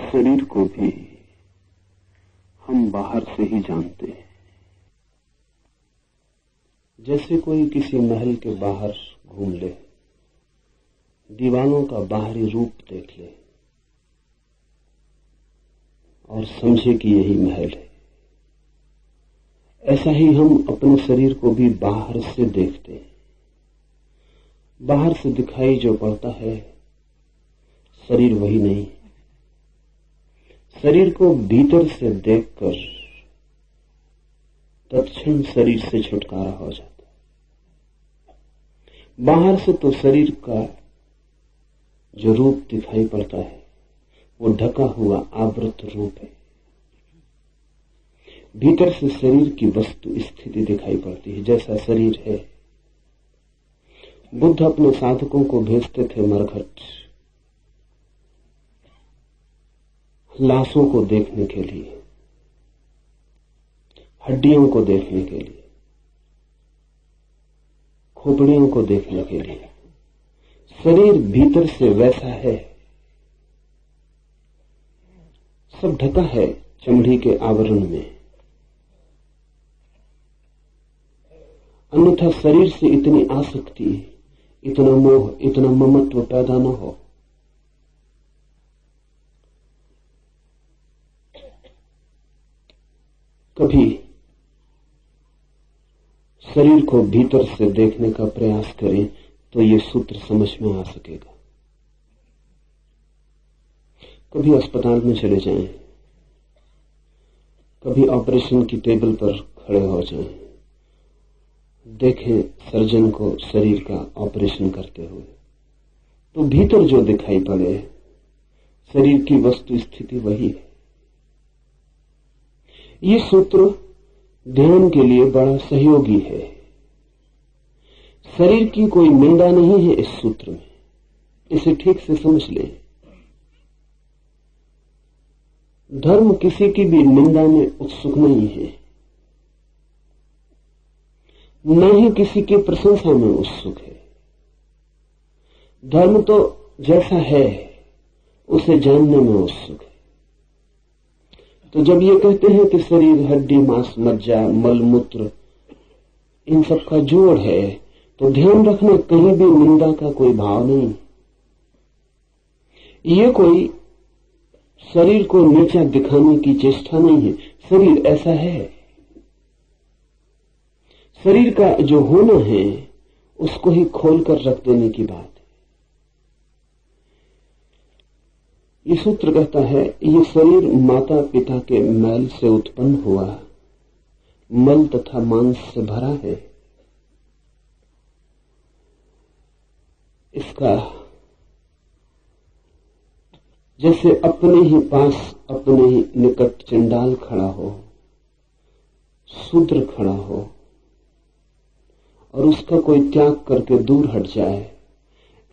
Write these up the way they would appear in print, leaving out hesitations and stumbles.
शरीर को भी हम बाहर से ही जानते हैं। जैसे कोई किसी महल के बाहर घूम ले, दीवारों का बाहरी रूप देख ले और समझे कि यही महल है, ऐसा ही हम अपने शरीर को भी बाहर से देखते हैं। बाहर से दिखाई जो पड़ता है शरीर वही नहीं। शरीर को भीतर से देखकर तत्क्षण शरीर से छुटकारा हो जाता है। बाहर से तो शरीर का जो रूप दिखाई पड़ता है वो ढका हुआ आवृत रूप है। भीतर से शरीर की वस्तु स्थिति दिखाई पड़ती है, जैसा शरीर है। बुद्ध अपने साधकों को भेजते थे मरघट, लाशों को देखने के लिए, हड्डियों को देखने के लिए, खोपड़ियों को देखने के लिए। शरीर भीतर से वैसा है, सब ढका है चमड़ी के आवरण में। अन्यथा शरीर से इतनी आसक्ति, इतना मोह, इतना ममत्व पैदा न हो। कभी शरीर को भीतर से देखने का प्रयास करें तो ये सूत्र समझ में आ सकेगा। कभी अस्पताल में चले जाएं, कभी ऑपरेशन की टेबल पर खड़े हो जाएं, देखें सर्जन को शरीर का ऑपरेशन करते हुए, तो भीतर जो दिखाई पड़े शरीर की वस्तु स्थिति वही है। ये सूत्र ध्यान के लिए बड़ा सहयोगी है। शरीर की कोई निंदा नहीं है इस सूत्र में, इसे ठीक से समझ लें। धर्म किसी की भी निंदा में उत्सुक नहीं है, न ही किसी की प्रशंसा में उत्सुक है। धर्म तो जैसा है उसे जानने में उत्सुक है। तो जब ये कहते हैं कि शरीर हड्डी, मांस, मज्जा, मल मूत्र इन सब का जोड़ है, तो ध्यान रखना कहीं भी निंदा का कोई भाव नहीं। ये कोई शरीर को नीचा दिखाने की चेष्टा नहीं है। शरीर ऐसा है, शरीर का जो होना है उसको ही खोल कर रख देने की बात है। ये सूत्र कहता है ये शरीर माता पिता के मैल से उत्पन्न हुआ, मल तथा मांस से भरा है। इसका जैसे अपने ही पास, अपने ही निकट चंडाल खड़ा हो, शूद्र खड़ा हो और उसका कोई त्याग करके दूर हट जाए,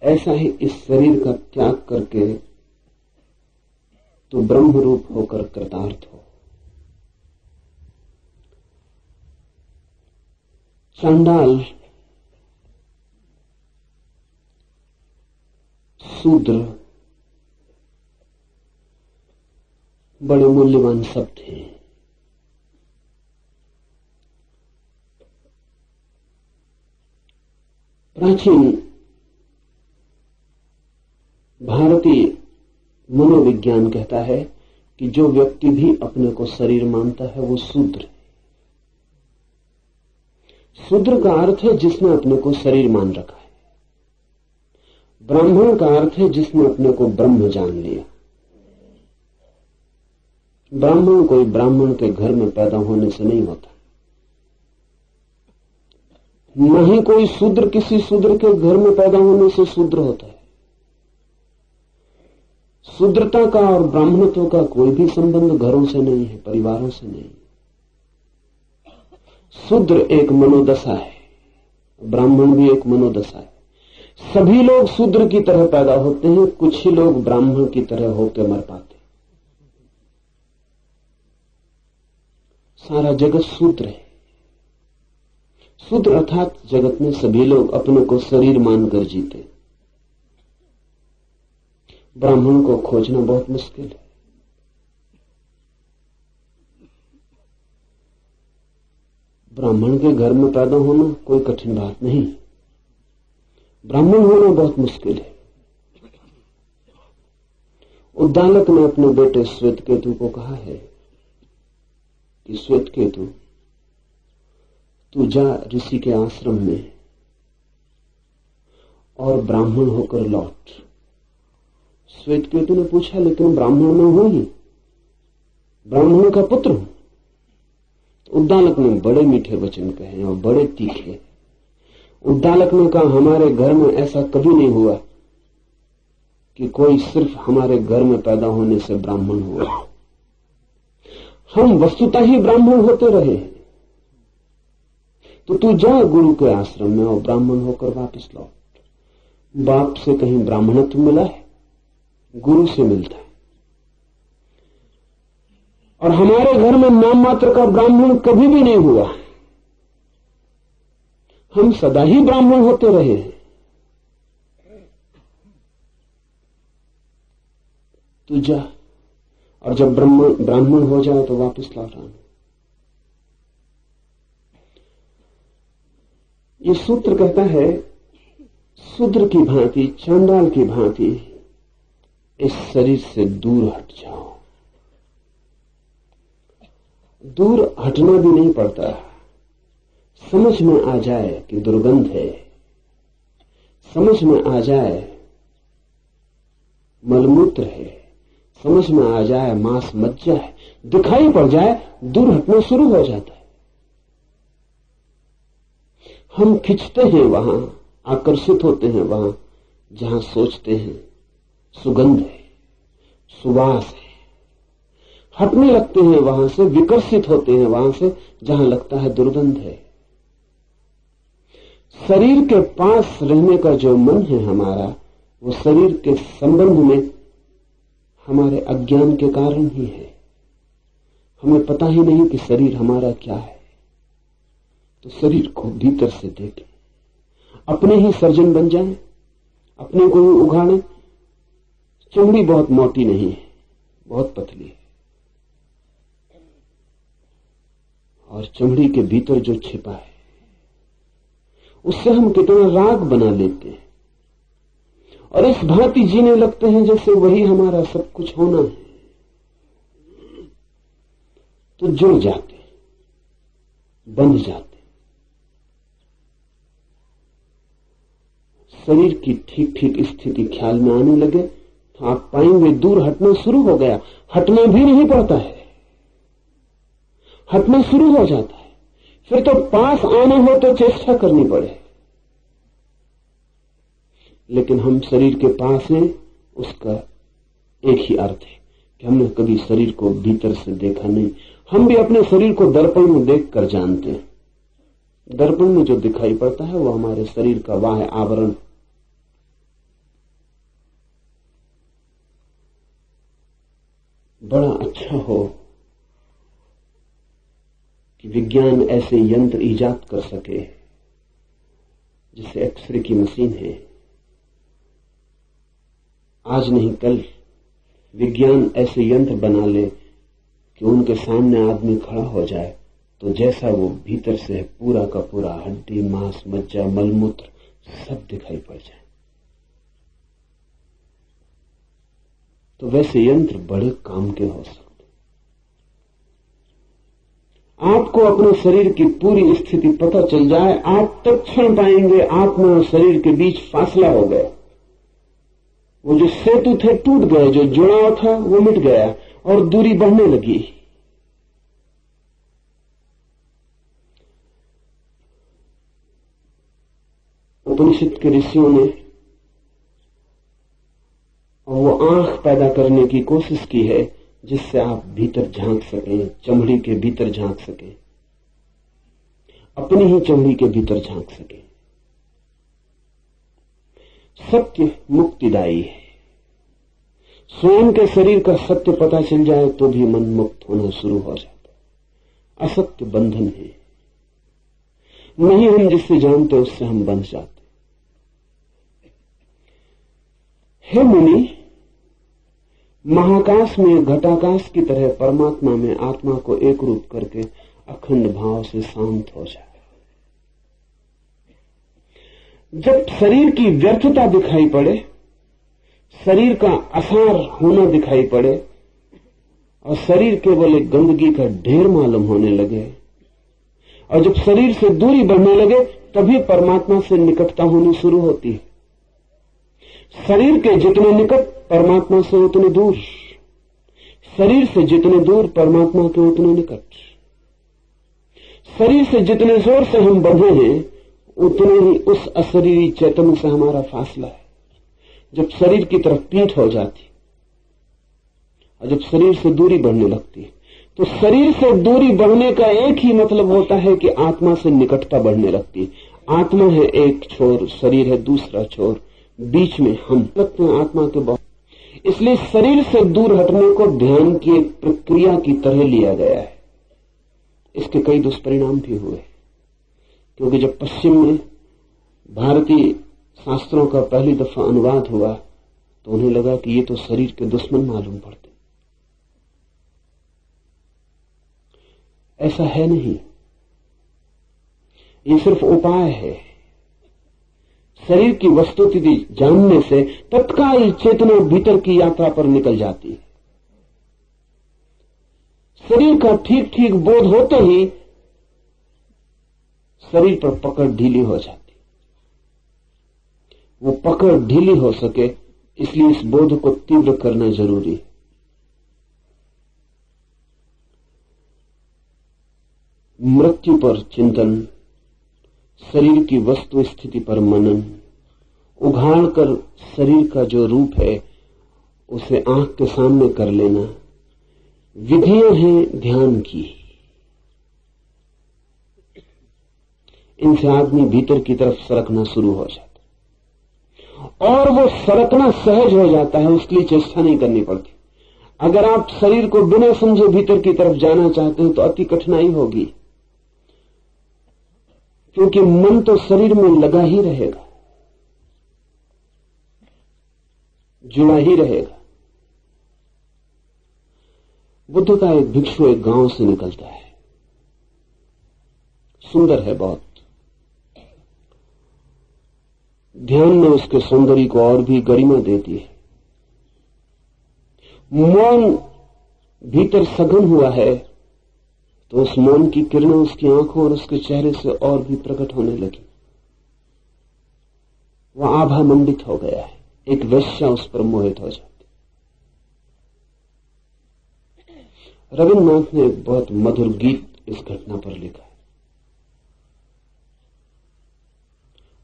ऐसा ही इस शरीर का त्याग करके तो ब्रह्म रूप होकर कृतार्थ हो। चांडाल, शूद्र बड़े मूल्यवान शब्द हैं। प्राचीन भारतीय मनोविज्ञान कहता है कि जो व्यक्ति भी अपने को शरीर मानता है वो शूद्र है। शूद्र का अर्थ है जिसने अपने को शरीर मान रखा है। ब्राह्मण का अर्थ है जिसने अपने को ब्रह्म जान लिया। ब्राह्मण कोई ब्राह्मण के घर में पैदा होने से नहीं होता, न ही कोई शूद्र किसी शूद्र के घर में पैदा होने से शूद्र होता है। शूद्रता का और ब्राह्मणत्व का कोई भी संबंध घरों से नहीं है, परिवारों से नहीं। शूद्र एक मनोदशा है, ब्राह्मण भी एक मनोदशा है। सभी लोग शूद्र की तरह पैदा होते हैं, कुछ ही लोग ब्राह्मण की तरह होकर मर पाते। सारा जगत शूद्र है। शूद्र अर्थात जगत में सभी लोग अपने को शरीर मानकर जीते। ब्राह्मण को खोजना बहुत मुश्किल है। ब्राह्मण के घर में पैदा होना कोई कठिन बात नहीं, ब्राह्मण होना बहुत मुश्किल है। उद्दालक ने अपने बेटे श्वेतकेतु को कहा है कि श्वेतकेतु, तू जा ऋषि के आश्रम में और ब्राह्मण होकर लौट। श्वेतकेतु ने पूछा, लेकिन ब्राह्मण में हूं ही, ब्राह्मण का पुत्र हूं। उद्दालक ने बड़े मीठे वचन कहे और बड़े तीखे। उद्दालक ने कहा, हमारे घर में ऐसा कभी नहीं हुआ कि कोई सिर्फ हमारे घर में पैदा होने से ब्राह्मण हुआ। हम वस्तुतः ही ब्राह्मण होते रहे। तो तू जा गुरु के आश्रम में और ब्राह्मण होकर वापस लौट। बाप से कहीं ब्राह्मणत्व मिला है? गुरु से मिलता है। और हमारे घर में नाम मात्र का ब्राह्मण कभी भी नहीं हुआ। हम सदा ही ब्राह्मण होते रहे हैं। तू जा, और जब ब्राह्मण हो जाए तो वापस लौट आना। ये सूत्र कहता है, शूद्र की भांति, चांडाल की भांति इस शरीर से दूर हट जाओ। दूर हटना भी नहीं पड़ता, समझ में आ जाए कि दुर्गंध है, समझ में आ जाए मलमूत्र है, समझ में आ जाए मांस मज्जा है, दिखाई पड़ जाए, दूर हटना शुरू हो जाता है। हम खिंचते हैं वहां, आकर्षित होते हैं वहां जहां सोचते हैं सुगंध है, सुवास है। हटने लगते हैं वहां से, विकर्षित होते हैं वहां से जहां लगता है दुर्गंध है। शरीर के पास रहने का जो मन है हमारा, वो शरीर के संबंध में हमारे अज्ञान के कारण ही है। हमें पता ही नहीं कि शरीर हमारा क्या है। तो शरीर को भीतर से देखें, अपने ही सर्जन बन जाएं, अपने को ही उघाड़ें। चमड़ी बहुत मोटी नहीं है, बहुत पतली है, और चमड़ी के भीतर जो छिपा है उससे हम कितना राग बना लेते हैं और इस भांति जीने लगते हैं जैसे वही हमारा सब कुछ होना है। तो जुड़ जाते, बंध जाते। शरीर की ठीक ठीक स्थिति ख्याल में आने लगे तो आप पाएंगे दूर हटना शुरू हो गया। हटना भी नहीं पड़ता है, हटना शुरू हो जाता है। फिर तो पास आना हो तो चेष्टा करनी पड़े, लेकिन हम शरीर के पास हैं, उसका एक ही अर्थ है कि हमने कभी शरीर को भीतर से देखा नहीं। हम भी अपने शरीर को दर्पण में देखकर जानते हैं। दर्पण में जो दिखाई पड़ता है वो हमारे शरीर का बाह्य आवरण। बड़ा अच्छा हो कि विज्ञान ऐसे यंत्र ईजाद कर सके, जैसे एक्सरे की मशीन है। आज नहीं कल विज्ञान ऐसे यंत्र बना ले कि उनके सामने आदमी खड़ा हो जाए तो जैसा वो भीतर से है पूरा का पूरा हड्डी, मांस, मज्जा, मलमूत्र सब दिखाई पड़ जाए। तो वैसे यंत्र बड़े काम के हो सकते। आपको अपने शरीर की पूरी स्थिति पता चल जाए, आप तत्क्षण पाएंगे आत्मा और शरीर के बीच फासला हो गया। वो जो सेतु थे टूट गए, जो जुड़ाव था वो मिट गया और दूरी बढ़ने लगी। उपनिषद के ऋषियों ने वो आंख पैदा करने की कोशिश की है जिससे आप भीतर झांक सकें, चमड़ी के भीतर झांक सकें, अपनी ही चमड़ी के भीतर झांक सकें। सत्य मुक्तिदायी है। स्वयं के शरीर का सत्य पता चल जाए तो भी मन मुक्त होना शुरू हो जाता है। असत्य बंधन है, नहीं हम जिससे जानते उससे हम बंध जाते। हे मुनि, महाकाश में घटाकाश की तरह परमात्मा में आत्मा को एक रूप करके अखंड भाव से शांत हो जाए। जब शरीर की व्यर्थता दिखाई पड़े, शरीर का असार होना दिखाई पड़े और शरीर केवल एक गंदगी का ढेर मालूम होने लगे, और जब शरीर से दूरी बढ़ने लगे, तभी परमात्मा से निकटता होनी शुरू होती है। शरीर के जितने निकट, परमात्मा से उतने दूर। शरीर से जितने दूर, परमात्मा के उतने निकट। शरीर से जितने जोर से हम बंधे हैं, उतने ही उस अशरीरी चैतन्य से हमारा फासला है। जब शरीर की तरफ पीठ हो जाती और जब शरीर से दूरी बढ़ने लगती है, तो शरीर से दूरी बढ़ने का एक ही मतलब होता है कि आत्मा से निकटता बढ़ने लगती है। आत्मा है एक छोर, शरीर है दूसरा छोर, बीच में हम लगते हैं आत्मा के बहुत। इसलिए शरीर से दूर हटने को ध्यान की एक प्रक्रिया की तरह लिया गया है। इसके कई दुष्परिणाम भी हुए, क्योंकि जब पश्चिम में भारतीय शास्त्रों का पहली दफा अनुवाद हुआ तो उन्हें लगा कि ये तो शरीर के दुश्मन मालूम पड़ते। ऐसा है नहीं, ये सिर्फ उपाय है। शरीर की वस्तुस्थिति जानने से तत्काल चेतना भीतर की यात्रा पर निकल जाती है। शरीर का ठीक ठीक बोध होते ही शरीर पर पकड़ ढीली हो जाती। वो पकड़ ढीली हो सके, इसलिए इस बोध को तीव्र करना जरूरी है। मृत्यु पर चिंतन, शरीर की वस्तु स्थिति पर मनन, उघाड़ कर शरीर का जो रूप है उसे आंख के सामने कर लेना, विधियां हैं ध्यान की। इनसे आदमी भीतर की तरफ सरकना शुरू हो जाता है, और वो सरकना सहज हो जाता है, उसके लिए चेष्टा नहीं करनी पड़ती। अगर आप शरीर को बिना समझे भीतर की तरफ जाना चाहते हैं तो अति कठिनाई होगी, क्योंकि मन तो शरीर में लगा ही रहेगा, जुड़ा ही रहेगा। बुद्ध का एक भिक्षु एक गांव से निकलता है, सुंदर है बहुत। ध्यान ने उसके सौंदर्य को और भी गरिमा दे दी है। मौन भीतर सघन हुआ है तो उस मौन की किरणें उसकी आंखों और उसके चेहरे से और भी प्रकट होने लगी। वह आभा मंडित हो गया है, एक वेश्या उस पर मोहित हो जाती। रविन्द्रनाथ ने एक बहुत मधुर गीत इस घटना पर लिखा है।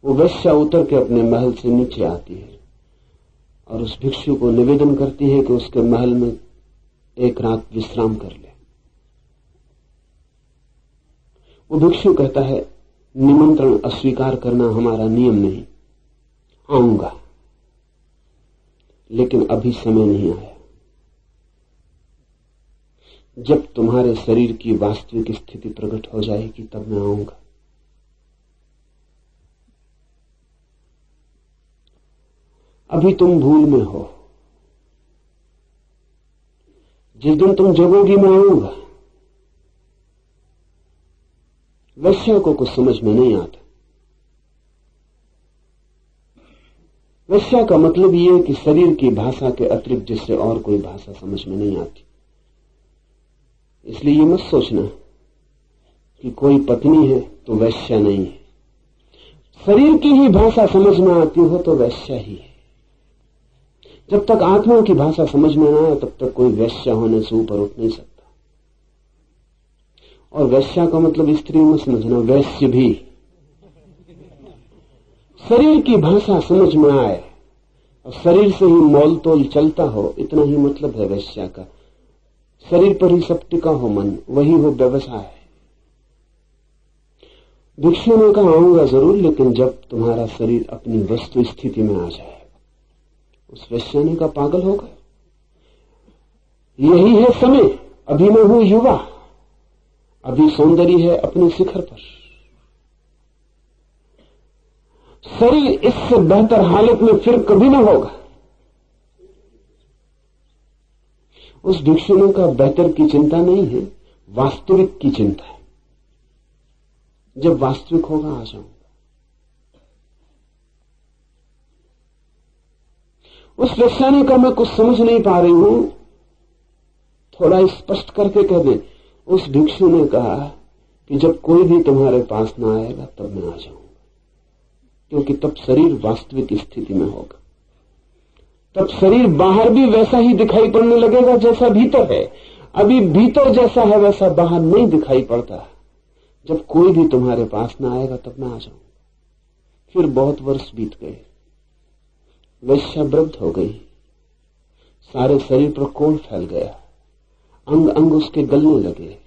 वो वेश्या उतर के अपने महल से नीचे आती है और उस भिक्षु को निवेदन करती है कि उसके महल में एक रात विश्राम कर ले। वो भिक्षु कहता है, निमंत्रण अस्वीकार करना हमारा नियम नहीं, आऊंगा, लेकिन अभी समय नहीं आया। जब तुम्हारे शरीर की वास्तविक स्थिति प्रकट हो जाएगी तब मैं आऊंगा। अभी तुम भूल में हो, जिस दिन तुम जगोगी मैं आऊंगा। वेश्या को कुछ समझ में नहीं आता। वेश्या का मतलब यह है कि शरीर की भाषा के अतिरिक्त जिससे और कोई भाषा समझ में नहीं आती। इसलिए ये मत सोचना कि कोई पत्नी है तो वेश्या नहीं है। शरीर की ही भाषा समझ में आती हो तो वेश्या ही है। जब तक आत्मा की भाषा समझ में ना आए तब तक कोई वेश्या होने से ऊपर उठ नहीं सकता। और वेश्या का मतलब स्त्री में समझना, वैश्य भी। शरीर की भाषा समझ में आए और शरीर से ही मोल तोल चलता हो, इतना ही मतलब है वेश्या का। शरीर पर ही सब टिका हो मन, वही हो व्यवसाय। भिक्षु ने कहा, आऊंगा जरूर, लेकिन जब तुम्हारा शरीर अपनी वस्तु स्थिति में आ जाए। उस वेश्या ने कहा, पागल हो गए, यही है समय, अभी मैं हूं युवा, अभी सौंदर्य है अपने शिखर पर। शरीर इससे बेहतर हालत में फिर कभी ना होगा। उस भिक्षु ने कहा, बेहतर की चिंता नहीं है, वास्तविक की चिंता है। जब वास्तविक होगा आ जाऊंगा। उस व्यक्ति का मैं कुछ समझ नहीं पा रही हूं, थोड़ा स्पष्ट करके कह दे। उस भिक्षु ने कहा कि जब कोई भी तुम्हारे पास ना आएगा तब मैं आ जाऊंगा, क्योंकि तब शरीर वास्तविक स्थिति में होगा। तब शरीर बाहर भी वैसा ही दिखाई पड़ने लगेगा जैसा भीतर है। अभी भीतर जैसा है वैसा बाहर नहीं दिखाई पड़ता। जब कोई भी तुम्हारे पास ना आएगा तब मैं आ जाऊंगा। फिर बहुत वर्ष बीत गए, वेश्या वृद्ध हो गई, सारे शरीर पर कोढ़ फैल गया, अंग अंग उसके गलने लगे।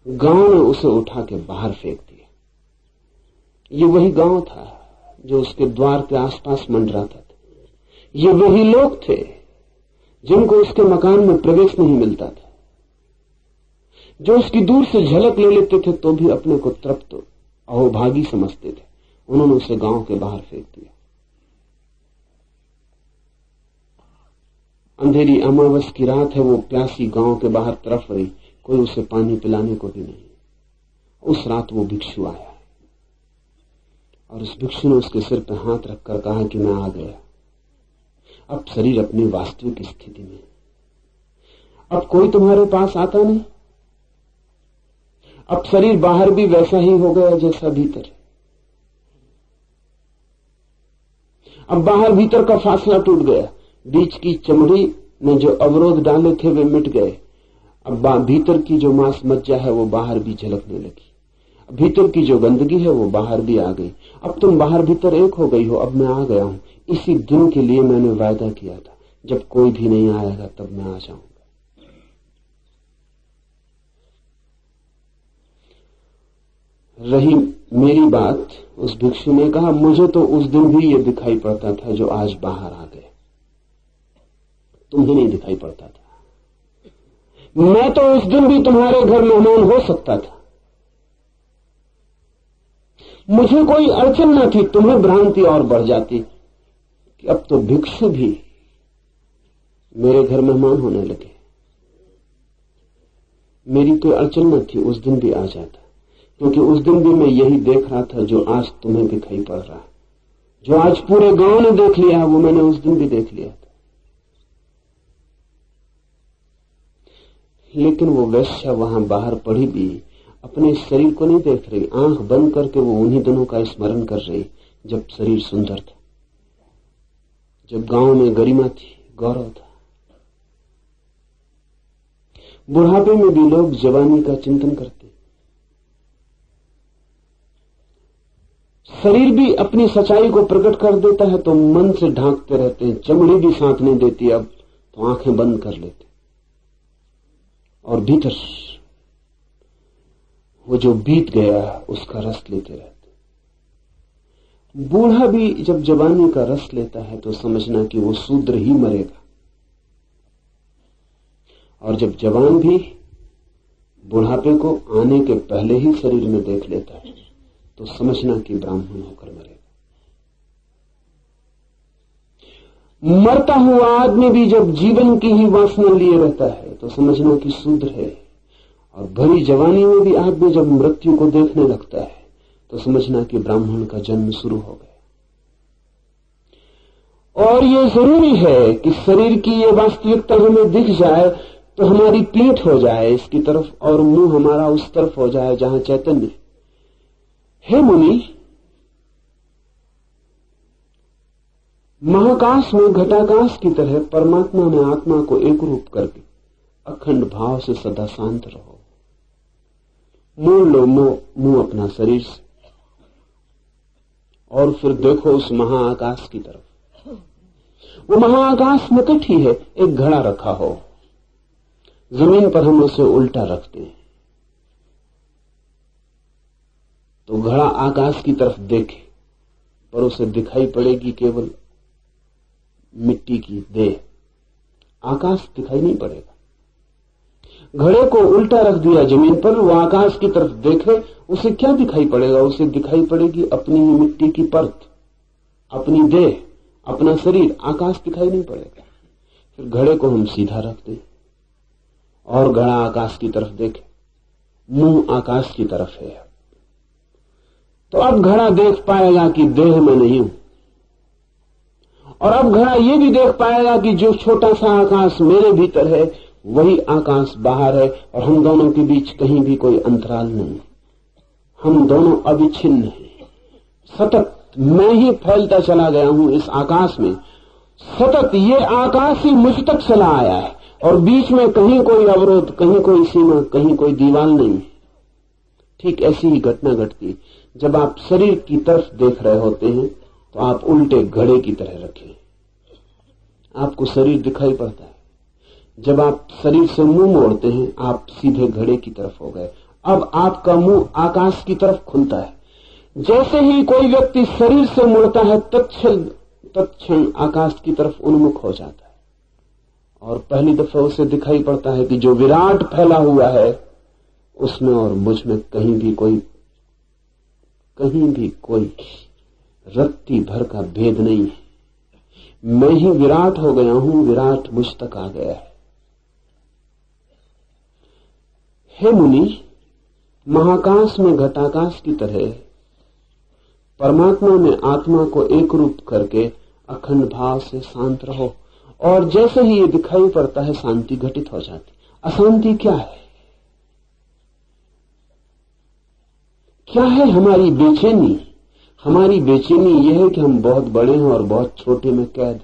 गांव ने उसे उठा के बाहर फेंक दिया। ये वही गांव था जो उसके द्वार के आसपास मंडराता था। ये वही लोग थे जिनको उसके मकान में प्रवेश नहीं मिलता था, जो उसकी दूर से झलक ले लेते थे तो भी अपने को तृप्त अहोभागी समझते थे। उन्होंने उसे गांव के बाहर फेंक दिया। अंधेरी अमावस की रात है, वो प्यासी गांव के बाहर तरफ रही, कोई उसे पानी पिलाने को भी नहीं। उस रात वो भिक्षु आया और उस भिक्षु ने उसके सिर पर हाथ रखकर कहा कि मैं आ गया। अब शरीर अपनी वास्तविक स्थिति में, अब कोई तुम्हारे पास आता नहीं। अब शरीर बाहर भी वैसा ही हो गया जैसा भीतर। अब बाहर भीतर का फासला टूट गया, बीच की चमड़ी ने जो अवरोध डाले थे वे मिट गए। अब भीतर की जो मांस मज्जा है वो बाहर भी झलकने लगी। भीतर की जो गंदगी है वो बाहर भी आ गई। अब तुम बाहर भीतर एक हो गई हो। अब मैं आ गया हूं। इसी दिन के लिए मैंने वायदा किया था, जब कोई भी नहीं आएगा तब मैं आ जाऊंगा। रही मेरी बात, उस भिक्षु ने कहा, मुझे तो उस दिन भी ये दिखाई पड़ता था जो आज बाहर आ गए, तुम्हें नहीं दिखाई पड़ता था। मैं तो उस दिन भी तुम्हारे घर मेहमान हो सकता था, मुझे कोई अड़चन न थी। तुम्हें भ्रांति और बढ़ जाती कि अब तो भिक्षु भी मेरे घर मेहमान होने लगे। मेरी कोई अड़चन न थी, उस दिन भी आ जाता, क्योंकि उस दिन भी मैं यही देख रहा था जो आज तुम्हें दिखाई पड़ रहा है। जो आज पूरे गांव ने देख लिया है वो मैंने उस दिन भी देख लिया था। लेकिन वो वेश्या वहां बाहर पड़ी भी अपने शरीर को नहीं देख रही। आंख बंद करके वो उन्हीं दिनों का स्मरण कर रही जब शरीर सुंदर था, जब गांव में गरिमा थी, गौरव था। बुढ़ापे में भी लोग जवानी का चिंतन करते। शरीर भी अपनी सच्चाई को प्रकट कर देता है तो मन से ढांकते रहते हैं। चमड़ी भी साथ नहीं देती, अब तो आंखें बंद कर लेते और भीतर वो जो बीत गया उसका रस लेते रहते। बूढ़ा भी जब जवानी का रस लेता है तो समझना कि वो शूद्र ही मरेगा, और जब जवान भी बुढ़ापे को आने के पहले ही शरीर में देख लेता है तो समझना कि ब्राह्मण होकर मरेगा। मरता हुआ आदमी भी जब जीवन की ही वासना लिए रहता है तो समझना कि शूद्र है, और भरी जवानी में भी आदमी जब मृत्यु को देखने लगता है तो समझना कि ब्राह्मण का जन्म शुरू हो गया। और ये जरूरी है कि शरीर की ये वास्तविकता हमें दिख जाए तो हमारी पीठ हो जाए इसकी तरफ और मुंह हमारा उस तरफ हो जाए जहां चैतन्य। हे मुनि, महाकाश में घटाकाश की तरह परमात्मा में आत्मा को एक रूप करके अखंड भाव से सदा शांत रहो। मोड़ लो मुंह अपना शरीर से और फिर देखो उस महाआकाश की तरफ। वो महाआकाश निकट ही है। एक घड़ा रखा हो, जमीन पर हम उसे उल्टा रखते हैं तो घड़ा आकाश की तरफ देखे पर उसे दिखाई पड़ेगी केवल मिट्टी की देह, आकाश दिखाई नहीं पड़ेगा। घड़े को उल्टा रख दिया जमीन पर, वो आकाश की तरफ देखे, उसे क्या दिखाई पड़ेगा? उसे दिखाई पड़ेगी अपनी ही मिट्टी की परत, अपनी देह, अपना शरीर। आकाश दिखाई नहीं पड़ेगा। फिर घड़े को हम सीधा रख दें और घड़ा आकाश की तरफ देखे मुंह आकाश की तरफ है। तो अब घड़ा देख पाएगा कि देह में नहीं हूं, और अब घड़ा ये भी देख पाएगा कि जो छोटा सा आकाश मेरे भीतर है वही आकाश बाहर है, और हम दोनों के बीच कहीं भी कोई अंतराल नहीं। हम दोनों अविच्छिन्न हैं। सतत मैं ही फैलता चला गया हूं इस आकाश में। सतत ये आकाश ही मुझ तक चला आया है, और बीच में कहीं कोई अवरोध, कहीं कोई सीमा, कहीं कोई दीवार नहीं। ठीक ऐसी ही घटना घटती जब आप शरीर की तरफ देख रहे होते हैं, तो आप उल्टे घड़े की तरह रखें। आपको शरीर दिखाई पड़ता है। जब आप शरीर से मुंह मोड़ते हैं, आप सीधे घड़े की तरफ हो गए। अब आपका मुंह आकाश की तरफ खुलता है। जैसे ही कोई व्यक्ति शरीर से मुड़ता है, तत्क्षण आकाश की तरफ उन्मुख हो जाता है, और पहली दफा उसे दिखाई पड़ता है कि जो विराट फैला हुआ है उसमें और मुझ में कहीं भी कोई रत्ती भर का भेद नहीं है। मैं ही विराट हो गया हूं, विराट मुझ तक आ गया है। हे मुनि, महाकाश में घटाकाश की तरह परमात्मा में आत्मा को एक रूप करके अखंड भाव से शांत रहो, और जैसे ही ये दिखाई पड़ता है शांति घटित हो जाती। अशांति क्या है? क्या है हमारी बेचैनी? हमारी बेचैनी यह है कि हम बहुत बड़े हैं और बहुत छोटे में कैद।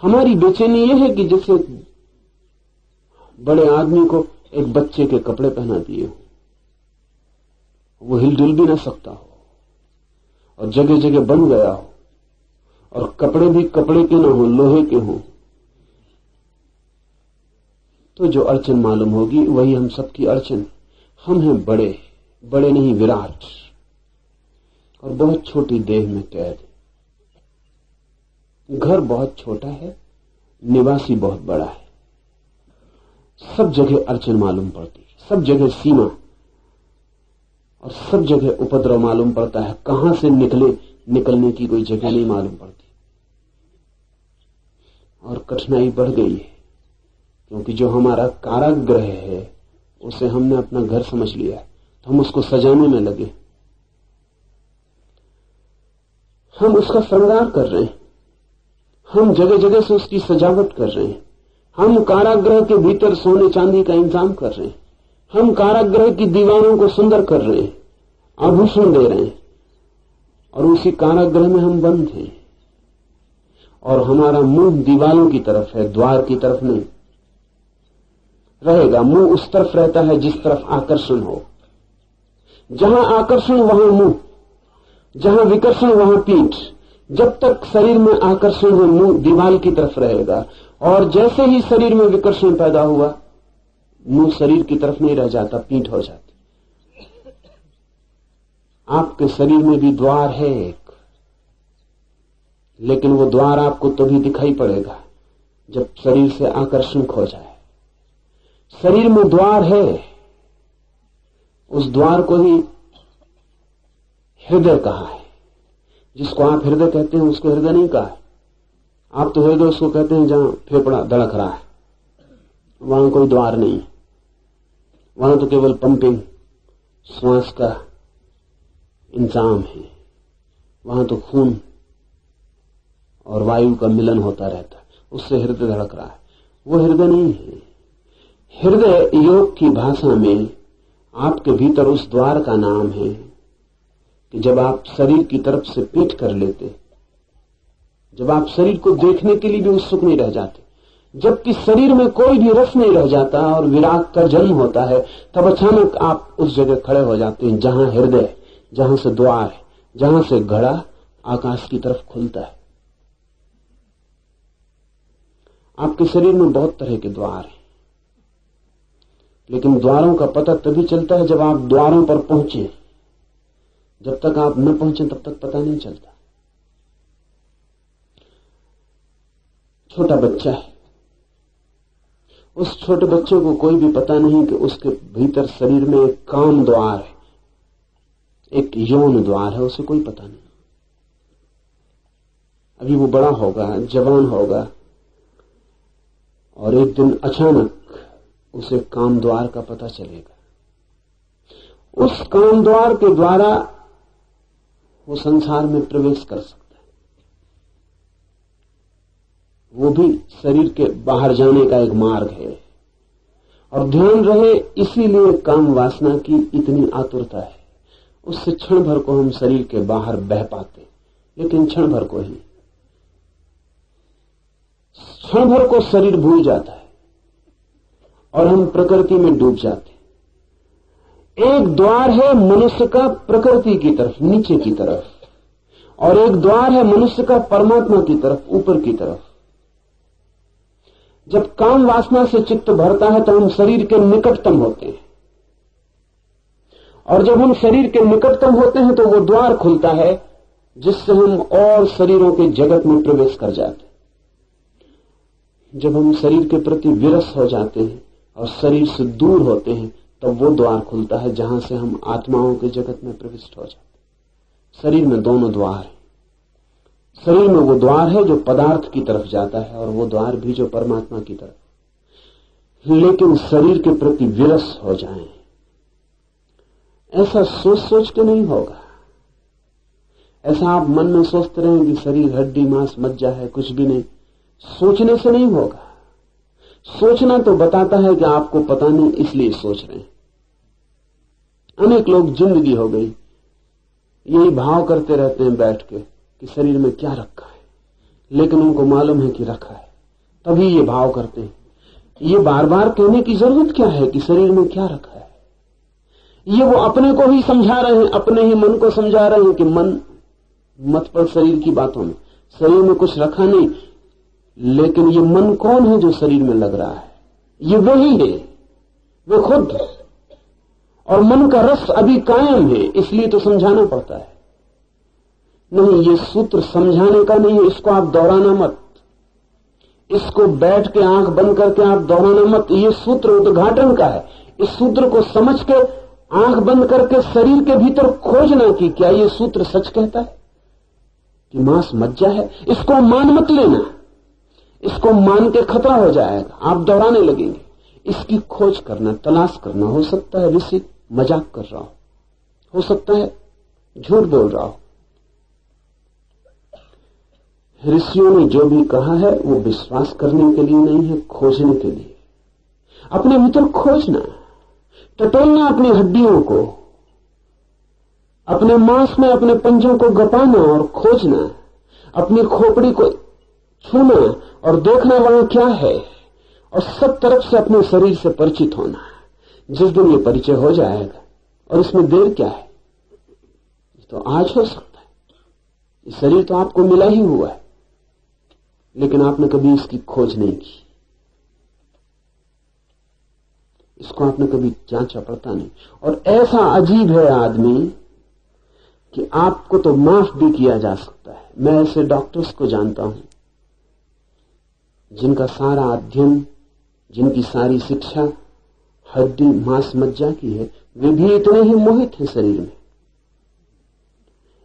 हमारी बेचैनी यह है कि जैसे बड़े आदमी को एक बच्चे के कपड़े पहना दिए हो, वो हिलडुल भी ना सकता हो, और जगह जगह बन गया हो, और कपड़े भी कपड़े के ना हो, लोहे के हो, तो जो अड़चन मालूम होगी वही हम सबकी अड़चन। हम हैं बड़े, बड़े नहीं विराट, और बहुत छोटी देह में कैद। घर बहुत छोटा है, निवासी बहुत बड़ा है। सब जगह अड़चन मालूम पड़ती है, सब जगह सीमा, और सब जगह उपद्रव मालूम पड़ता है। कहां से निकलने की कोई जगह नहीं मालूम पड़ती, और कठिनाई बढ़ गई है, क्योंकि जो हमारा कारागृह है उसे हमने अपना घर समझ लिया, तो हम उसको सजाने में लगे। हम उसका श्रृंगार कर रहे हैं, हम जगह जगह से उसकी सजावट कर रहे हैं। हम कारागृह के भीतर सोने चांदी का इंतजाम कर रहे हैं। हम कारागृह की दीवारों को सुंदर कर रहे हैं, आभूषण दे रहे हैं, और उसी कारागृह में हम बंद हैं। और हमारा मुंह दीवारों की तरफ है, द्वार की तरफ नहीं रहेगा। मुंह उस तरफ रहता है जिस तरफ आकर्षण हो। जहां आकर्षण वहां मुंह, जहां विकर्षण वहां पीठ। जब तक शरीर में आकर्षण हो, मुंह दीवार की तरफ रहेगा, और जैसे ही शरीर में विकर्षण पैदा हुआ, मुंह शरीर की तरफ नहीं रह जाता, पीठ हो जाती। आपके शरीर में भी द्वार है एक, लेकिन वो द्वार आपको तभी दिखाई पड़ेगा जब शरीर से आकर्षण खो जाए। शरीर में द्वार है, उस द्वार को ही हृदय कहा है। जिसको आप हृदय कहते हैं उसको हृदय नहीं कहा है। आप तो हृदय उसको कहते हैं जहां फेफड़ा धड़क रहा है, वहां कोई द्वार नहीं, वहां तो केवल पंपिंग, श्वास का इंतजाम है। वहां तो खून और वायु का मिलन होता रहता है, उससे हृदय धड़क रहा है। वो हृदय नहीं है। हृदय योग की भाषा में आपके भीतर उस द्वार का नाम है कि जब आप शरीर की तरफ से पीठ कर लेते, जब आप शरीर को देखने के लिए भी उत्सुक नहीं रह जाते, जबकि शरीर में कोई भी रस नहीं रह जाता और विराग का जन्म होता है, तब अचानक आप उस जगह खड़े हो जाते हैं जहां हृदय, जहां से द्वार है, जहां से घड़ा आकाश की तरफ खुलता है। आपके शरीर में बहुत तरह के द्वार हैं, लेकिन द्वारों का पता तभी चलता है जब आप द्वारों पर पहुंचे। जब तक आप न पहुंचे तब तक पता नहीं चलता। छोटा बच्चा है, उस छोटे बच्चे को कोई भी पता नहीं कि उसके भीतर शरीर में एक काम द्वार है, एक यौन द्वार है, उसे कोई पता नहीं। अभी वो बड़ा होगा, जवान होगा, और एक दिन अचानक उसे काम द्वार का पता चलेगा। उस काम द्वार के द्वारा वो संसार में प्रवेश कर सकता है। वो भी शरीर के बाहर जाने का एक मार्ग है। और ध्यान रहे, इसीलिए काम वासना की इतनी आतुरता है। उससे क्षण भर को हम शरीर के बाहर बह पाते, लेकिन क्षण भर को ही। क्षण भर को शरीर भूल जाता है और हम प्रकृति में डूब जाते हैं। एक द्वार है मनुष्य का प्रकृति की तरफ, नीचे की तरफ, और एक द्वार है मनुष्य का परमात्मा की तरफ, ऊपर की तरफ। जब काम वासना से चित्त भरता है तो हम शरीर के निकटतम होते हैं, और जब हम शरीर के निकटतम होते हैं तो वो द्वार खुलता है जिससे हम और शरीरों के जगत में प्रवेश कर जाते हैं। जब हम शरीर के प्रति विरस हो जाते हैं और शरीर से दूर होते हैं तब वो द्वार खुलता है जहां से हम आत्माओं के जगत में प्रविष्ट हो जाते हैं। शरीर में दोनों द्वार हैं। शरीर में वो द्वार है जो पदार्थ की तरफ जाता है और वो द्वार भी जो परमात्मा की तरफ। लेकिन शरीर के प्रति विरस हो जाएं, ऐसा सोच सोच के नहीं होगा। ऐसा आप मन में सोचते रहें कि शरीर हड्डी मांस मज्जा है, कुछ भी नहीं, सोचने से नहीं होगा। सोचना तो बताता है कि आपको पता नहीं, इसलिए सोच रहे हैं। अनेक लोग जिंदगी हो गई यही भाव करते रहते हैं बैठ के कि शरीर में क्या रखा है, लेकिन उनको मालूम है कि रखा है, तभी ये भाव करते हैं। ये बार बार कहने की जरूरत क्या है कि शरीर में क्या रखा है? ये वो अपने को ही समझा रहे हैं, अपने ही मन को समझा रहे हैं कि मन मत पड़ शरीर की बातों में, शरीर में कुछ रखा नहीं। लेकिन ये मन कौन है जो शरीर में लग रहा है? ये वही है, वे खुद। और मन का रस अभी कायम है, इसलिए तो समझाना पड़ता है। नहीं, ये सूत्र समझाने का नहीं है, इसको आप दोहराना मत। इसको बैठ के आंख बंद करके आप दोहराना मत। ये सूत्र उद्घाटन का है। इस सूत्र को समझ के आंख बंद करके शरीर के भीतर खोजना कि क्या ये सूत्र सच कहता है कि मांस मज्जा है। इसको मान मत लेना, इसको मान के खतरा हो जाएगा, आप दोहराने लगेंगे। इसकी खोज करना, तलाश करना। हो सकता है ऋषि मजाक कर रहा हो सकता है झूठ बोल रहा हो। ऋषियों ने जो भी कहा है वो विश्वास करने के लिए नहीं है, खोजने के लिए। अपने भीतर खोजना, टटोलना अपनी हड्डियों को, अपने मांस में अपने पंजों को गपाना और खोजना, अपनी खोपड़ी को छूना और देखना वहां क्या है, और सब तरफ से अपने शरीर से परिचित होना। जिस दिन ये परिचय हो जाएगा, और इसमें देर क्या है, तो आज हो सकता है। ये शरीर तो आपको मिला ही हुआ है, लेकिन आपने कभी इसकी खोज नहीं की, इसको आपने कभी जांचा पड़ता नहीं। और ऐसा अजीब है आदमी कि आपको तो माफ भी किया जा सकता है। मैं ऐसे डॉक्टर्स को जानता हूं जिनका सारा अध्ययन, जिनकी सारी शिक्षा हड्डी मांस मज्जा की है, वे भी इतने ही मोहित हैं शरीर में।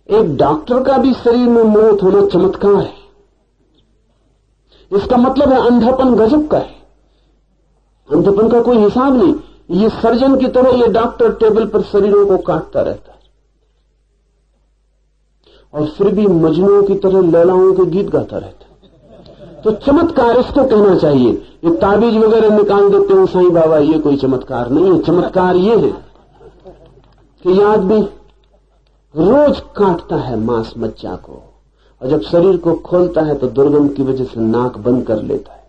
एक डॉक्टर का भी शरीर में मोहित होना चमत्कार है। इसका मतलब है अंधापन गजब का है। अंधापन का कोई हिसाब नहीं। ये सर्जन की तरह ये डॉक्टर टेबल पर शरीरों को काटता रहता है, और फिर भी मजनुओं की तरह लैलाओं के गीत गाता रहता है। तो चमत्कार इसको कहना चाहिए। ये ताबीज वगैरह निकाल देते हैं साईं बाबा, ये कोई चमत्कार नहीं है। चमत्कार ये है कि ये आदमी रोज काटता है मांस मज्जा को, और जब शरीर को खोलता है तो दुर्गंध की वजह से नाक बंद कर लेता है।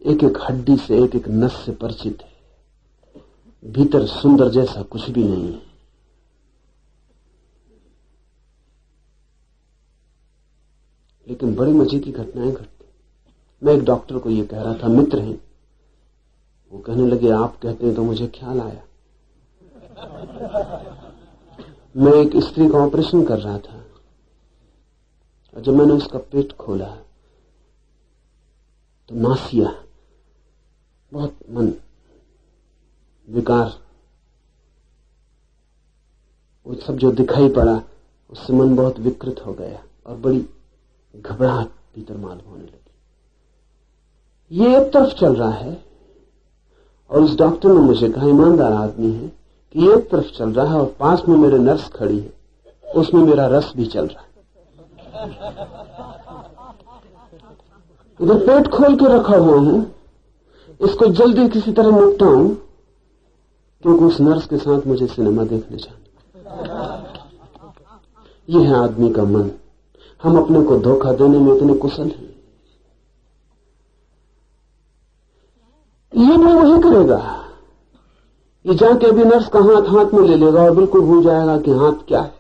एक एक हड्डी से, एक एक नस से परिचित है। भीतर सुंदर जैसा कुछ भी नहीं है। लेकिन बड़ी मजे की घटनाएं घटती। मैं एक डॉक्टर को यह कह रहा था, मित्र हैं, वो कहने लगे आप कहते हैं तो मुझे ख्याल आया। मैं एक स्त्री का ऑपरेशन कर रहा था, और जब मैंने उसका पेट खोला तो नासिया, बहुत मन विकार, वो सब जो दिखाई पड़ा उससे मन बहुत विकृत हो गया और बड़ी घबराहट भीतर मालूम होने लगी। ये एक तरफ चल रहा है और उस डॉक्टर ने मुझे कहा, ईमानदार आदमी है, कि ये एक तरफ चल रहा है और पास में मेरे नर्स खड़ी है, उसमें मेरा रस भी चल रहा है। इधर पेट खोल के रखा हुआ हूं, इसको जल्दी किसी तरह निपटाऊं, क्योंकि उस नर्स के साथ मुझे सिनेमा देखने जाना। यह है आदमी का मन। हम अपने को धोखा देने में इतने कुशल हैं। ये भी वही करेगा, ये जाके अभी नर्स का हाथ हाथ में ले लेगा और बिल्कुल भूल जाएगा कि हाथ क्या है।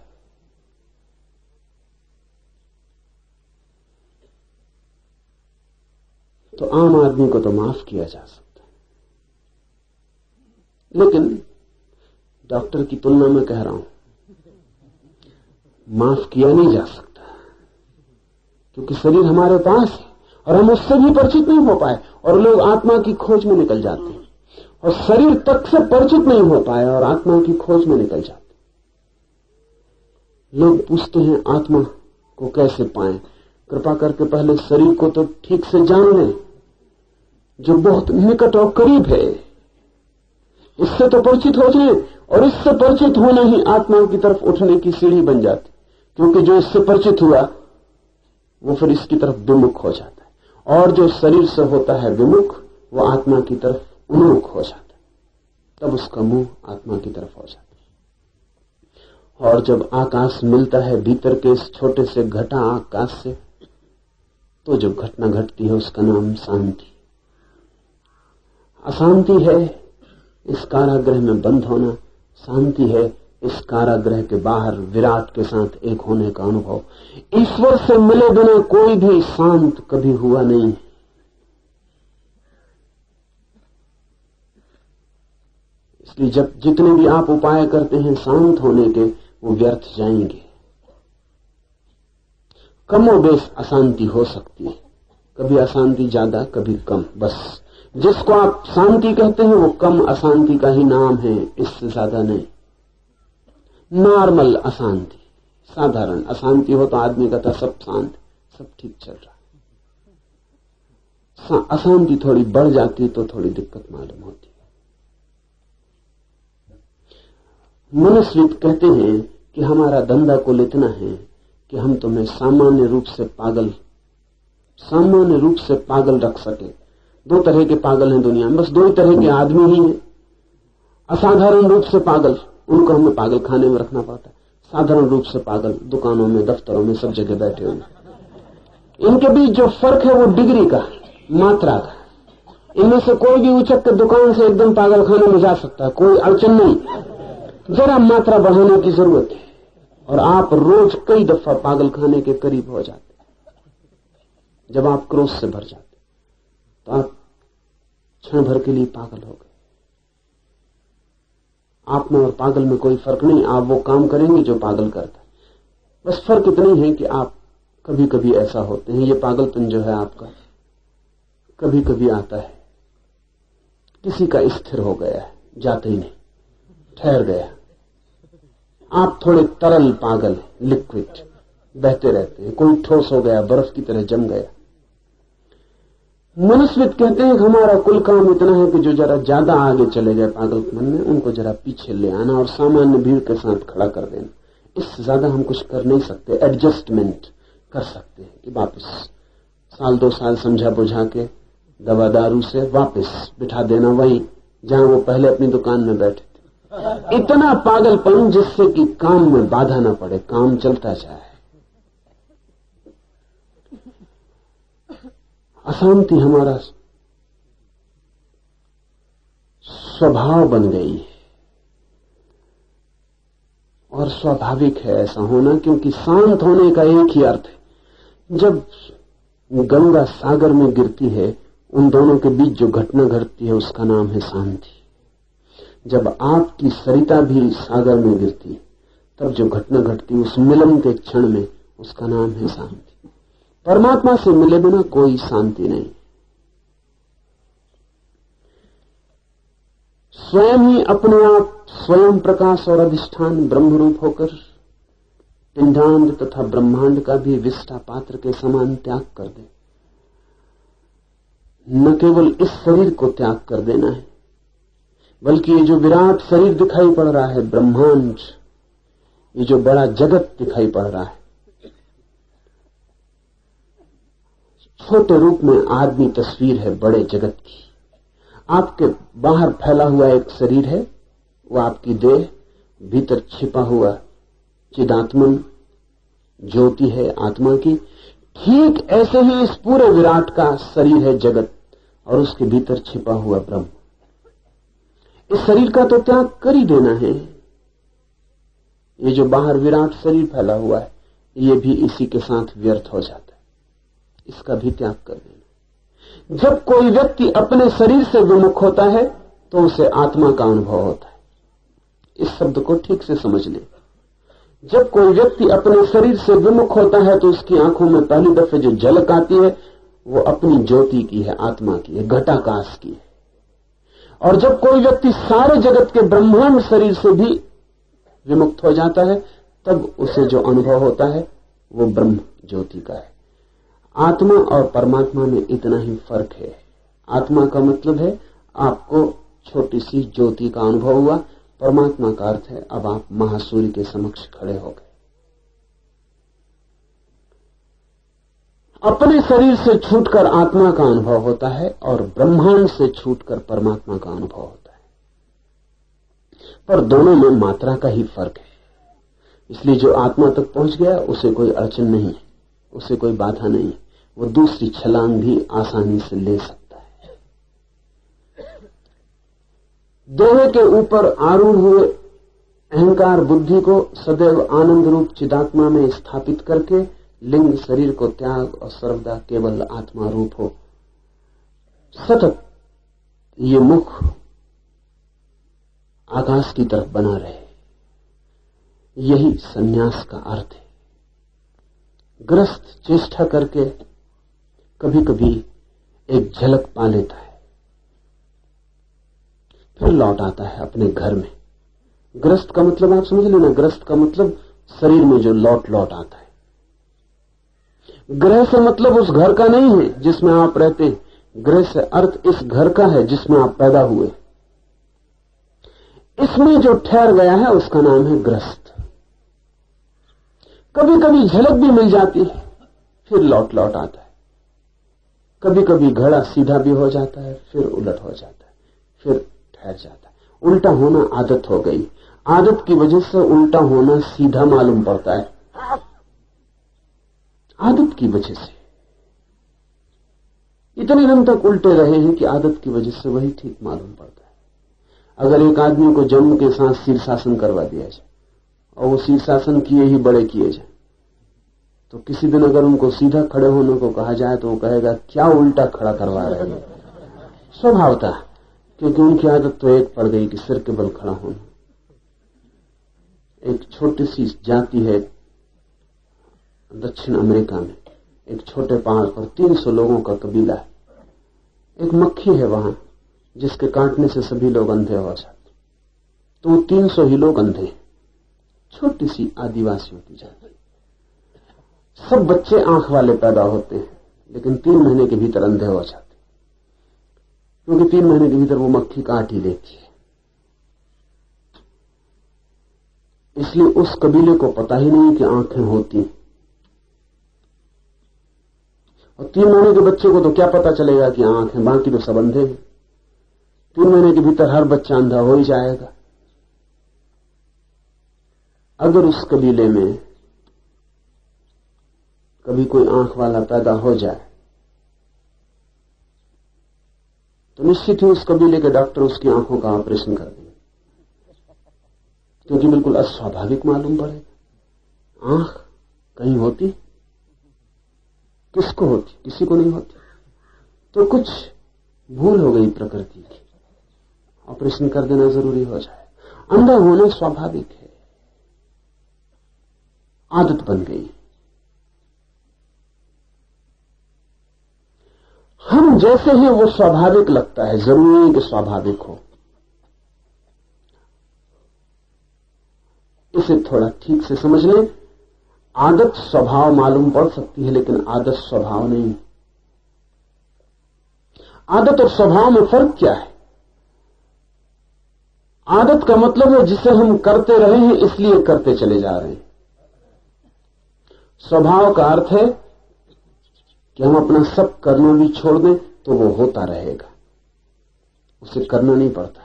तो आम आदमी को तो माफ किया जा सकता है, लेकिन डॉक्टर की तुलना में कह रहा हूं, माफ किया नहीं जा सकता, क्योंकि शरीर हमारे पास है और हम उससे भी परिचित नहीं हो पाए, और लोग आत्मा की खोज में निकल जाते हैं, और शरीर तक से परिचित नहीं हो पाए और आत्मा की खोज में निकल जाते। लोग पूछते हैं आत्मा को कैसे पाएं? कृपा करके पहले शरीर को तो ठीक से जान लें, जो बहुत निकट और करीब है, इससे तो परिचित हो जाए, और इससे परिचित होना ही आत्मा की तरफ उठने की सीढ़ी बन जाती, क्योंकि जो इससे परिचित हुआ वो फिर इसकी तरफ विमुख हो जाता है, और जो शरीर से होता है विमुख, वो आत्मा की तरफ उन्मुख हो जाता है, तब उसका मुंह आत्मा की तरफ हो जाता है। और जब आकाश मिलता है भीतर के इस छोटे से घटा आकाश से, तो जो घटना घटती है उसका नाम शांति। अशांति है इस कारागृह में बंद होना, शांति है इस कारागृह के बाहर विराट के साथ एक होने का अनुभव। ईश्वर से मिले बिना कोई भी शांत कभी हुआ नहीं। इसलिए जब जितने भी आप उपाय करते हैं शांत होने के, वो व्यर्थ जाएंगे। कमोबेश अशांति हो सकती है, कभी अशांति ज्यादा कभी कम, बस जिसको आप शांति कहते हैं वो कम अशांति का ही नाम है, इससे ज्यादा नहीं। नॉर्मल अशांति, साधारण अशांति हो तो आदमी कहता सब शांत, सब ठीक चल रहा। अशांति थोड़ी बढ़ जाती तो थोड़ी दिक्कत मालूम होती। मनुष्यविद कहते हैं कि हमारा धंधा कुल इतना है कि हम तुम्हें सामान्य रूप से पागल रख सके। दो तरह के पागल हैं दुनिया में, बस दो ही तरह के आदमी ही हैं। असाधारण रूप से पागल, उनको हमें पागल खाने में रखना पड़ता है। साधारण रूप से पागल दुकानों में, दफ्तरों में, सब जगह बैठे हुए। इनके बीच जो फर्क है वो डिग्री का, मात्रा का। इनमें से कोई भी उचक के दुकान से एकदम पागल खाने में जा सकता है, कोई अड़चन नहीं। जरा मात्रा बढ़ाने की जरूरत है और आप रोज कई दफा पागल खाने के करीब हो जाते। जब आप क्रोध से भर जाते तो आप क्षण भर के लिए पागल हो गए। आप में और पागल में कोई फर्क नहीं, आप वो काम करेंगे जो पागल करता है। बस फर्क इतना ही है कि आप कभी कभी ऐसा होते हैं। ये पागलपन जो है आपका कभी कभी आता है, किसी का स्थिर हो गया है, जाते ही नहीं, ठहर गया। आप थोड़े तरल पागल, लिक्विड, बहते रहते हैं। कोई ठोस हो गया, बर्फ की तरह जम गया। मनुष्यविद कहते हैं कि हमारा कुल काम इतना है कि जो जरा ज्यादा आगे चले गए पागलपन में, उनको जरा पीछे ले आना और सामान्य भीड़ के साथ खड़ा कर देना। इससे ज्यादा हम कुछ कर नहीं सकते। एडजस्टमेंट कर सकते हैं कि वापस साल 2 साल समझा बुझा के दवा दारू से वापस बिठा देना वहीं जहां वो पहले अपनी दुकान में बैठे थे। इतना पागलपन जिससे कि काम में बाधा न पड़े, काम चलता जाए। अशांति हमारा स्वभाव बन गई है और स्वाभाविक है ऐसा होना, क्योंकि शांत होने का एक ही अर्थ है। जब गंगा सागर में गिरती है, उन दोनों के बीच जो घटना घटती है उसका नाम है शांति। जब आपकी सरिता भी सागर में गिरती है, तब जो घटना घटती है उस मिलन के क्षण में, उसका नाम है शांति। परमात्मा से मिले बिना कोई शांति नहीं। स्वयं ही अपने आप स्वयं प्रकाश और अधिष्ठान ब्रह्म रूप होकर पिंडांड तथा ब्रह्मांड का भी विष्ठा पात्र के समान त्याग कर दे। न केवल इस शरीर को त्याग कर देना है, बल्कि ये जो विराट शरीर दिखाई पड़ रहा है, ब्रह्मांड, ये जो बड़ा जगत दिखाई पड़ रहा है, छोटे रूप में आदमी तस्वीर है बड़े जगत की। आपके बाहर फैला हुआ एक शरीर है, वो आपकी देह, भीतर छिपा हुआ चिदात्मन ज्योति है आत्मा की। ठीक ऐसे ही इस पूरे विराट का शरीर है जगत, और उसके भीतर छिपा हुआ ब्रह्म। इस शरीर का तो त्याग कर ही देना है। ये जो बाहर विराट शरीर फैला हुआ है, ये भी इसी के साथ व्यर्थ हो जाता है, इसका भी त्याग कर देना। जब कोई व्यक्ति अपने शरीर से विमुख होता है तो उसे आत्मा का अनुभव होता है। इस शब्द को ठीक से समझ लें। जब कोई व्यक्ति अपने शरीर से विमुख होता है तो उसकी आंखों में पहली दफे जो झलक आती है वो अपनी ज्योति की है, आत्मा की है, घटाकाश की है। और जब कोई व्यक्ति सारे जगत के ब्रह्मांड शरीर से भी विमुक्त हो जाता है, तब उसे जो अनुभव होता है वो ब्रह्म ज्योति का है। आत्मा और परमात्मा में इतना ही फर्क है। आत्मा का मतलब है आपको छोटी सी ज्योति का अनुभव हुआ, परमात्मा का अर्थ है अब आप महासूर्य के समक्ष खड़े हो गए। अपने शरीर से छूटकर आत्मा का अनुभव होता है और ब्रह्मांड से छूटकर परमात्मा का अनुभव होता है, पर दोनों में मात्रा का ही फर्क है। इसलिए जो आत्मा तक पहुंच गया उसे कोई अड़चन नहीं है, उसे कोई बाधा नहीं है, वो दूसरी छलांग भी आसानी से ले सकता है। देह के ऊपर आरूढ़ हुए अहंकार बुद्धि को सदैव आनंद रूप चिदात्मा में स्थापित करके लिंग शरीर को त्याग और सर्वदा केवल आत्मा रूप हो, सतत ये मुख आकाश की तरफ बना रहे, यही सन्यास का अर्थ है। ग्रस्त चेष्टा करके कभी कभी एक झलक पा लेता है, फिर लौट आता है अपने घर में। ग्रस्त का मतलब आप समझ लेना, ग्रस्त का मतलब शरीर में जो लौट लौट आता है। ग्रह से मतलब उस घर का नहीं है जिसमें आप रहते हैं, ग्रह से अर्थ इस घर का है जिसमें आप पैदा हुए। इसमें जो ठहर गया है उसका नाम है ग्रस्त। कभी कभी झलक भी मिल जाती है, फिर लौट लौट आता है। कभी कभी घड़ा सीधा भी हो जाता है, फिर उलट हो जाता है, फिर ठहर जाता है। उल्टा होना आदत हो गई, आदत की वजह से उल्टा होना सीधा मालूम पड़ता है, आदत की वजह से। इतने दिन तक उल्टे रहे हैं कि आदत की वजह से वही ठीक मालूम पड़ता है। अगर एक आदमी को जन्म के साथ शीर्षासन करवा दिया जाए और वो शीर्षासन किए ही बड़े किए जाए, तो किसी दिन अगर उनको सीधा खड़े होने को कहा जाए तो वो कहेगा क्या उल्टा खड़ा करवा रहे हैं, स्वभावता, क्योंकि उनकी आदत तो एक पड़ गई कि सिर के बल खड़ा होना। एक छोटी सी जाति है दक्षिण अमेरिका में, एक छोटे पहाड़ पर 300 लोगों का कबीला है। एक मक्खी है वहां जिसके काटने से सभी लोग अंधे हो जाते, तो वो 300 ही लोग अंधे हैं। छोटी सी आदिवासियों की जाति। सब बच्चे आंख वाले पैदा होते हैं, लेकिन 3 महीने के भीतर अंधे हो जाते, क्योंकि 3 महीने के भीतर वो मक्खी काट ही लेती है। इसलिए उस कबीले को पता ही नहीं कि आंखें होती, और 3 महीने के बच्चे को तो क्या पता चलेगा कि आंखें, बाकी तो सब अंधे हैं। 3 महीने के भीतर हर बच्चा अंधा हो ही जाएगा। अगर उस कबीले में कभी कोई आंख वाला पैदा हो जाए तो निश्चित ही उस कबीले के डॉक्टर उसकी आंखों का ऑपरेशन कर देंगे, क्योंकि बिल्कुल अस्वाभाविक मालूम पड़ेगा। आंख कहीं होती, किसको होती? किसी को नहीं होती। तो कुछ भूल हो गई प्रकृति की, ऑपरेशन कर देना जरूरी हो जाए। अंधा होना स्वाभाविक है, आदत बन गई। हम जैसे हैं वो स्वाभाविक लगता है, जरूरी नहीं कि स्वाभाविक हो। इसे थोड़ा ठीक से समझ लें। आदत स्वभाव मालूम पड़ सकती है, लेकिन आदत स्वभाव नहीं। आदत और स्वभाव में फर्क क्या है? आदत का मतलब है जिसे हम करते रहे हैं इसलिए करते चले जा रहे हैं। स्वभाव का अर्थ है कि हम अपना सब करना भी छोड़ दें तो वो होता रहेगा, उसे करना नहीं पड़ता।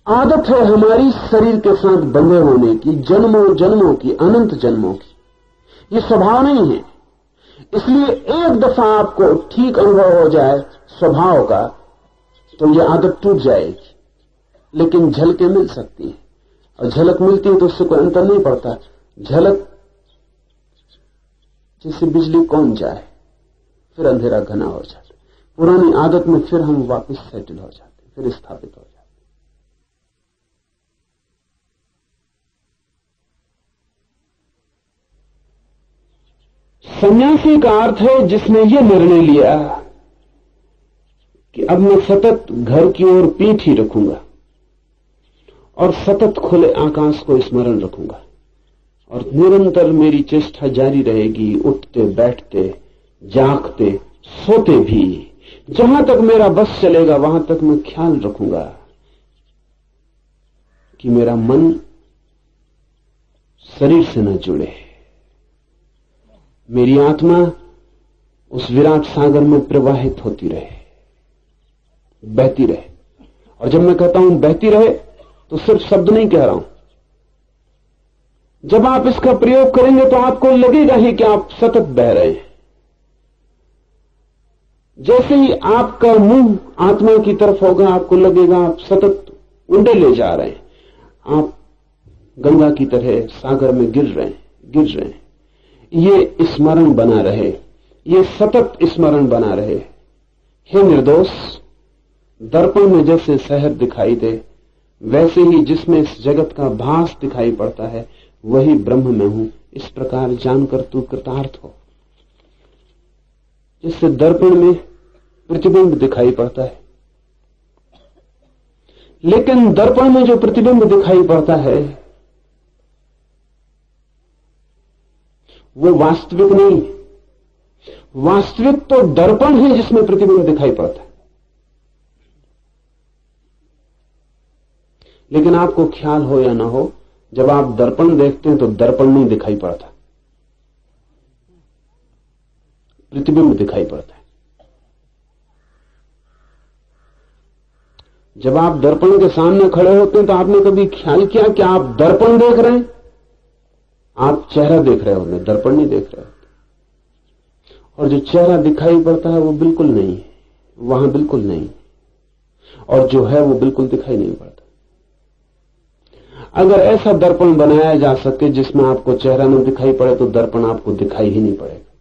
आदत है हमारी शरीर के साथ बंधे होने की, जन्मों जन्मों की, अनंत जन्मों की। ये स्वभाव नहीं है। इसलिए एक दफा आपको ठीक अनुभव हो जाए स्वभाव का तो ये आदत टूट जाएगी, लेकिन झलकें मिल सकती है, और झलक मिलती है तो उससे कोई अंतर नहीं पड़ता। झलक जैसे बिजली कौन जाए, फिर अंधेरा घना हो जाता। पुरानी आदत में फिर हम वापस सेटल हो जाते, फिर स्थापित हो जाते। सन्यासी का अर्थ है जिसने यह निर्णय लिया कि अब मैं सतत घर की ओर पीठ ही रखूंगा और सतत खुले आकाश को स्मरण रखूंगा, और निरंतर मेरी चेष्टा जारी रहेगी, उठते बैठते जागते सोते भी। जहां तक मेरा बस चलेगा वहां तक मैं ख्याल रखूंगा कि मेरा मन शरीर से न जुड़े, मेरी आत्मा उस विराट सागर में प्रवाहित होती रहे, बहती रहे। और जब मैं कहता हूं बहती रहे तो सिर्फ शब्द नहीं कह रहा हूं। जब आप इसका प्रयोग करेंगे तो आपको लगेगा ही कि आप सतत बह रहे हैं। जैसे ही आपका मुंह आत्मा की तरफ होगा आपको लगेगा आप सतत उंडे ले जा रहे हैं, आप गंगा की तरह सागर में गिर रहे हैं। ये स्मरण बना रहे, ये सतत स्मरण बना रहे। हे निर्दोष, दर्पण में जैसे शहर दिखाई दे वैसे ही जिसमें इस जगत का भास दिखाई पड़ता है वही ब्रह्म में हूं, इस प्रकार जानकर तू कृतार्थ हो। जिससे दर्पण में प्रतिबिंब दिखाई पड़ता है, लेकिन दर्पण में जो प्रतिबिंब दिखाई पड़ता है वो वास्तविक नहीं। वास्तविक तो दर्पण है जिसमें प्रतिबिंब दिखाई पड़ता है। लेकिन आपको ख्याल हो या ना हो, जब आप दर्पण देखते हैं तो दर्पण नहीं दिखाई पड़ता, प्रतिबिंब दिखाई पड़ता है। जब आप दर्पण के सामने खड़े होते हैं तो आपने कभी ख्याल किया कि आप दर्पण देख रहे हैं? आप चेहरा देख रहे होंगे, दर्पण नहीं देख रहे होते। और जो चेहरा दिखाई पड़ता है वो बिल्कुल नहीं है, वहां बिल्कुल नहीं, और जो है वो बिल्कुल दिखाई नहीं पड़ता। अगर ऐसा दर्पण बनाया जा सके जिसमें आपको चेहरा न दिखाई पड़े तो दर्पण आपको दिखाई ही नहीं पड़ेगा।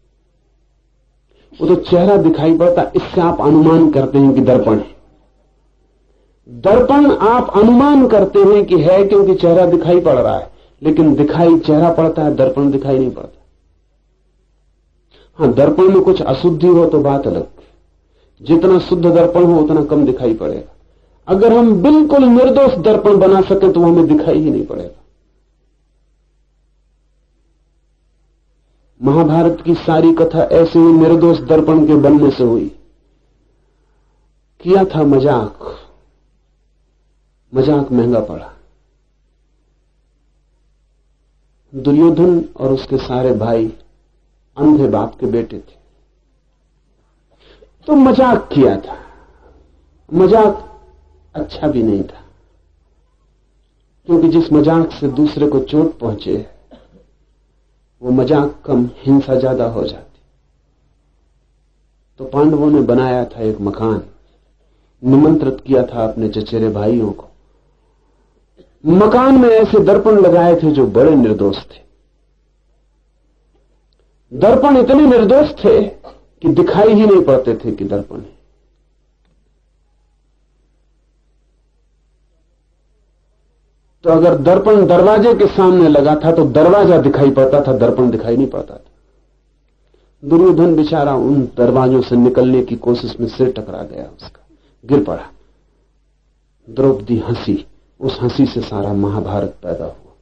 वो तो चेहरा दिखाई पड़ता, इससे आप अनुमान करते हैं कि दर्पण है। दर्पण आप अनुमान करते हैं कि है क्योंकि चेहरा दिखाई पड़ रहा है, लेकिन दिखाई चेहरा पड़ता है, दर्पण दिखाई नहीं पड़ता। हां, दर्पण में कुछ अशुद्धि हो तो बात अलग, जितना शुद्ध दर्पण हो उतना कम दिखाई पड़ेगा। अगर हम बिल्कुल निर्दोष दर्पण बना सकें तो हमें दिखाई ही नहीं पड़ेगा। महाभारत की सारी कथा ऐसे ही निर्दोष दर्पण के बनने से हुई। किया था मजाक महंगा पड़ा। दुर्योधन और उसके सारे भाई अंधे बाप के बेटे थे, तो मजाक किया था। मजाक अच्छा भी नहीं था, क्योंकि जिस मजाक से दूसरे को चोट पहुंचे वो मजाक कम, हिंसा ज्यादा हो जाती। तो पांडवों ने बनाया था एक मकान, निमंत्रित किया था अपने चचेरे भाइयों को। मकान में ऐसे दर्पण लगाए थे जो बड़े निर्दोष थे। दर्पण इतने निर्दोष थे कि दिखाई ही नहीं पड़ते थे कि दर्पण है। तो अगर दर्पण दरवाजे के सामने लगा था तो दरवाजा दिखाई पड़ता था, दर्पण दिखाई नहीं पड़ता था। दुर्योधन बेचारा उन दरवाजों से निकलने की कोशिश में सिर टकरा गया, उसका गिर पड़ा। द्रौपदी हंसी, उस हंसी से सारा महाभारत पैदा हुआ।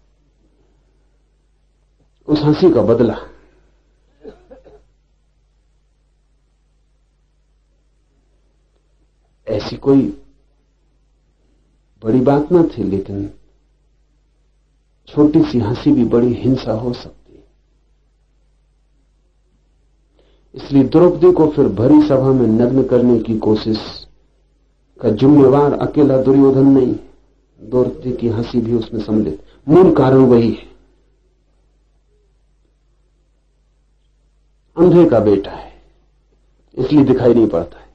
उस हंसी का बदला ऐसी कोई बड़ी बात न थी, लेकिन छोटी सी हंसी भी बड़ी हिंसा हो सकती है। इसलिए द्रौपदी को फिर भरी सभा में नग्न करने की कोशिश का जिम्मेवार अकेला दुर्योधन नहीं, द्रौपदी की हंसी भी उसमें सम्मिलित। मूल कारण वही है, अंधे का बेटा है इसलिए दिखाई नहीं पड़ता है।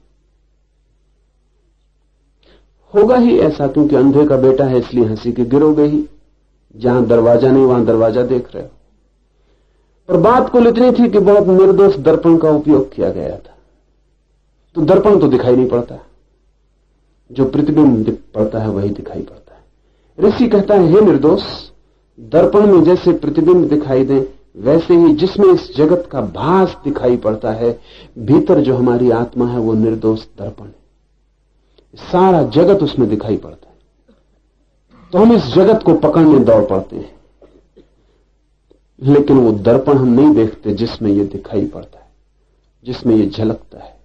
होगा ही ऐसा, क्योंकि अंधे का बेटा है इसलिए हंसी के गिरोगे ही। जहां दरवाजा नहीं वहां दरवाजा देख रहे हो। पर बात कुल इतनी थी कि बहुत निर्दोष दर्पण का उपयोग किया गया था, तो दर्पण तो दिखाई नहीं पड़ता, जो प्रतिबिंब पड़ता है वही दिखाई पड़ता है। ऋषि कहता है, हे निर्दोष, दर्पण में जैसे प्रतिबिंब दिखाई दे, वैसे ही जिसमें इस जगत का भास दिखाई पड़ता है, भीतर जो हमारी आत्मा है वो निर्दोष दर्पण है। सारा जगत उसमें दिखाई पड़ता है। तो हम इस जगत को पकड़ने दौड़ पड़ते हैं, लेकिन वो दर्पण हम नहीं देखते जिसमें ये दिखाई पड़ता है, जिसमें ये झलकता है।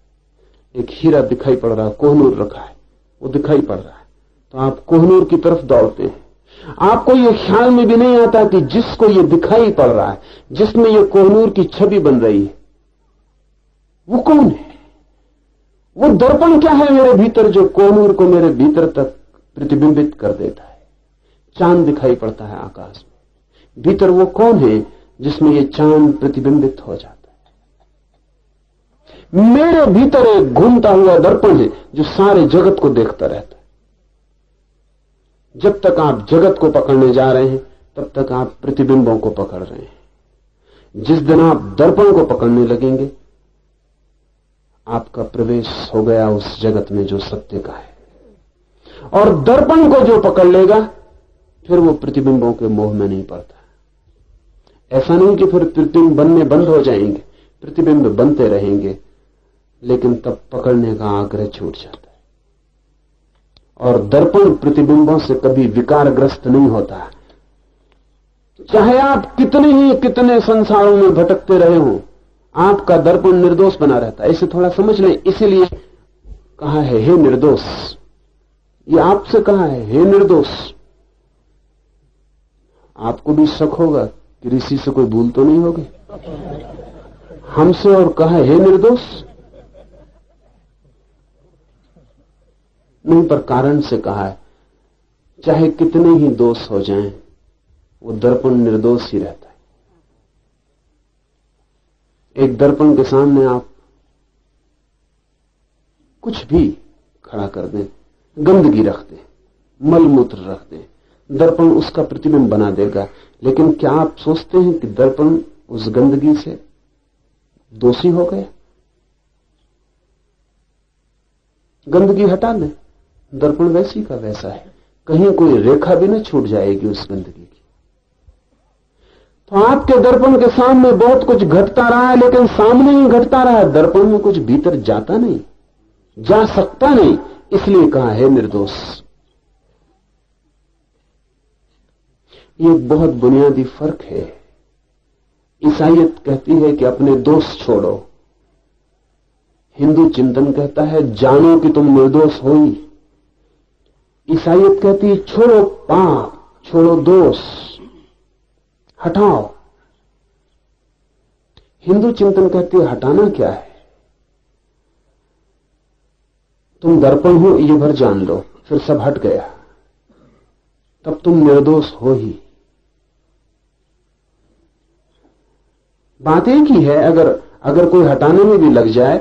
एक हीरा दिखाई पड़ रहा है, कोहनूर रखा है, वो दिखाई पड़ रहा है, तो आप कोहनूर की तरफ दौड़ते हैं। आपको ये ख्याल में भी नहीं आता कि जिसको ये दिखाई पड़ रहा है, जिसमें ये कोहनूर की छवि बन रही है, वो कौन है? वो दर्पण क्या है मेरे भीतर, जो कोहनूर को मेरे भीतर तक प्रतिबिंबित कर देता है। चांद दिखाई पड़ता है आकाश में, भीतर वो कौन है जिसमें ये चांद प्रतिबिंबित हो जाता है? मेरे भीतर एक घूमता हुआ दर्पण है जो सारे जगत को देखता रहता है। जब तक आप जगत को पकड़ने जा रहे हैं तब तक आप प्रतिबिंबों को पकड़ रहे हैं। जिस दिन आप दर्पण को पकड़ने लगेंगे, आपका प्रवेश हो गया उस जगत में जो सत्य का है। और दर्पण को जो पकड़ लेगा, फिर वो प्रतिबिंबों के मोह में नहीं पड़ता। ऐसा नहीं कि फिर प्रतिबिंब बनने बंद हो जाएंगे, प्रतिबिंब बनते रहेंगे, लेकिन तब पकड़ने का आग्रह छूट जाता है। और दर्पण प्रतिबिंबों से कभी विकारग्रस्त नहीं होता। चाहे आप कितने संसारों में भटकते रहे हो, आपका दर्पण निर्दोष बना रहता है। इसे थोड़ा समझ लें। इसीलिए कहा है, हे निर्दोष। ये आपसे कहा है, हे निर्दोष। आपको भी शक होगा कि ऋषि से कोई भूल तो नहीं होगी, हमसे और कहा हे निर्दोष नहीं, पर कारण से कहा है। चाहे कितने ही दोष हो जाएं, वो दर्पण निर्दोष ही रहता है। एक दर्पण के सामने आप कुछ भी खड़ा कर दें, गंदगी रख दें, मलमूत्र रख दें, दर्पण उसका प्रतिबिंब बना देगा। लेकिन क्या आप सोचते हैं कि दर्पण उस गंदगी से दोषी हो गया? गंदगी हटा दें, दर्पण वैसी का वैसा है, कहीं कोई रेखा भी न छूट जाएगी उस गंदगी की। तो आपके दर्पण के सामने बहुत कुछ घटता रहा है, लेकिन सामने ही घटता रहा है, दर्पण में कुछ भीतर जाता नहीं, जा सकता नहीं। इसलिए कहा है निर्दोष। ये बहुत बुनियादी फर्क है। ईसाईयत कहती है कि अपने दोष छोड़ो, हिंदू चिंतन कहता है जानो कि तुम निर्दोष हो ही। ईसाईयत कहती है छोड़ो पाप, छोड़ो दोष, हटाओ। हिंदू चिंतन कहती है हटाना क्या है, तुम दर्पण हो ये भर जान लो, फिर सब हट गया, तब तुम निर्दोष हो ही। बात एक ही है। अगर कोई हटाने में भी लग जाए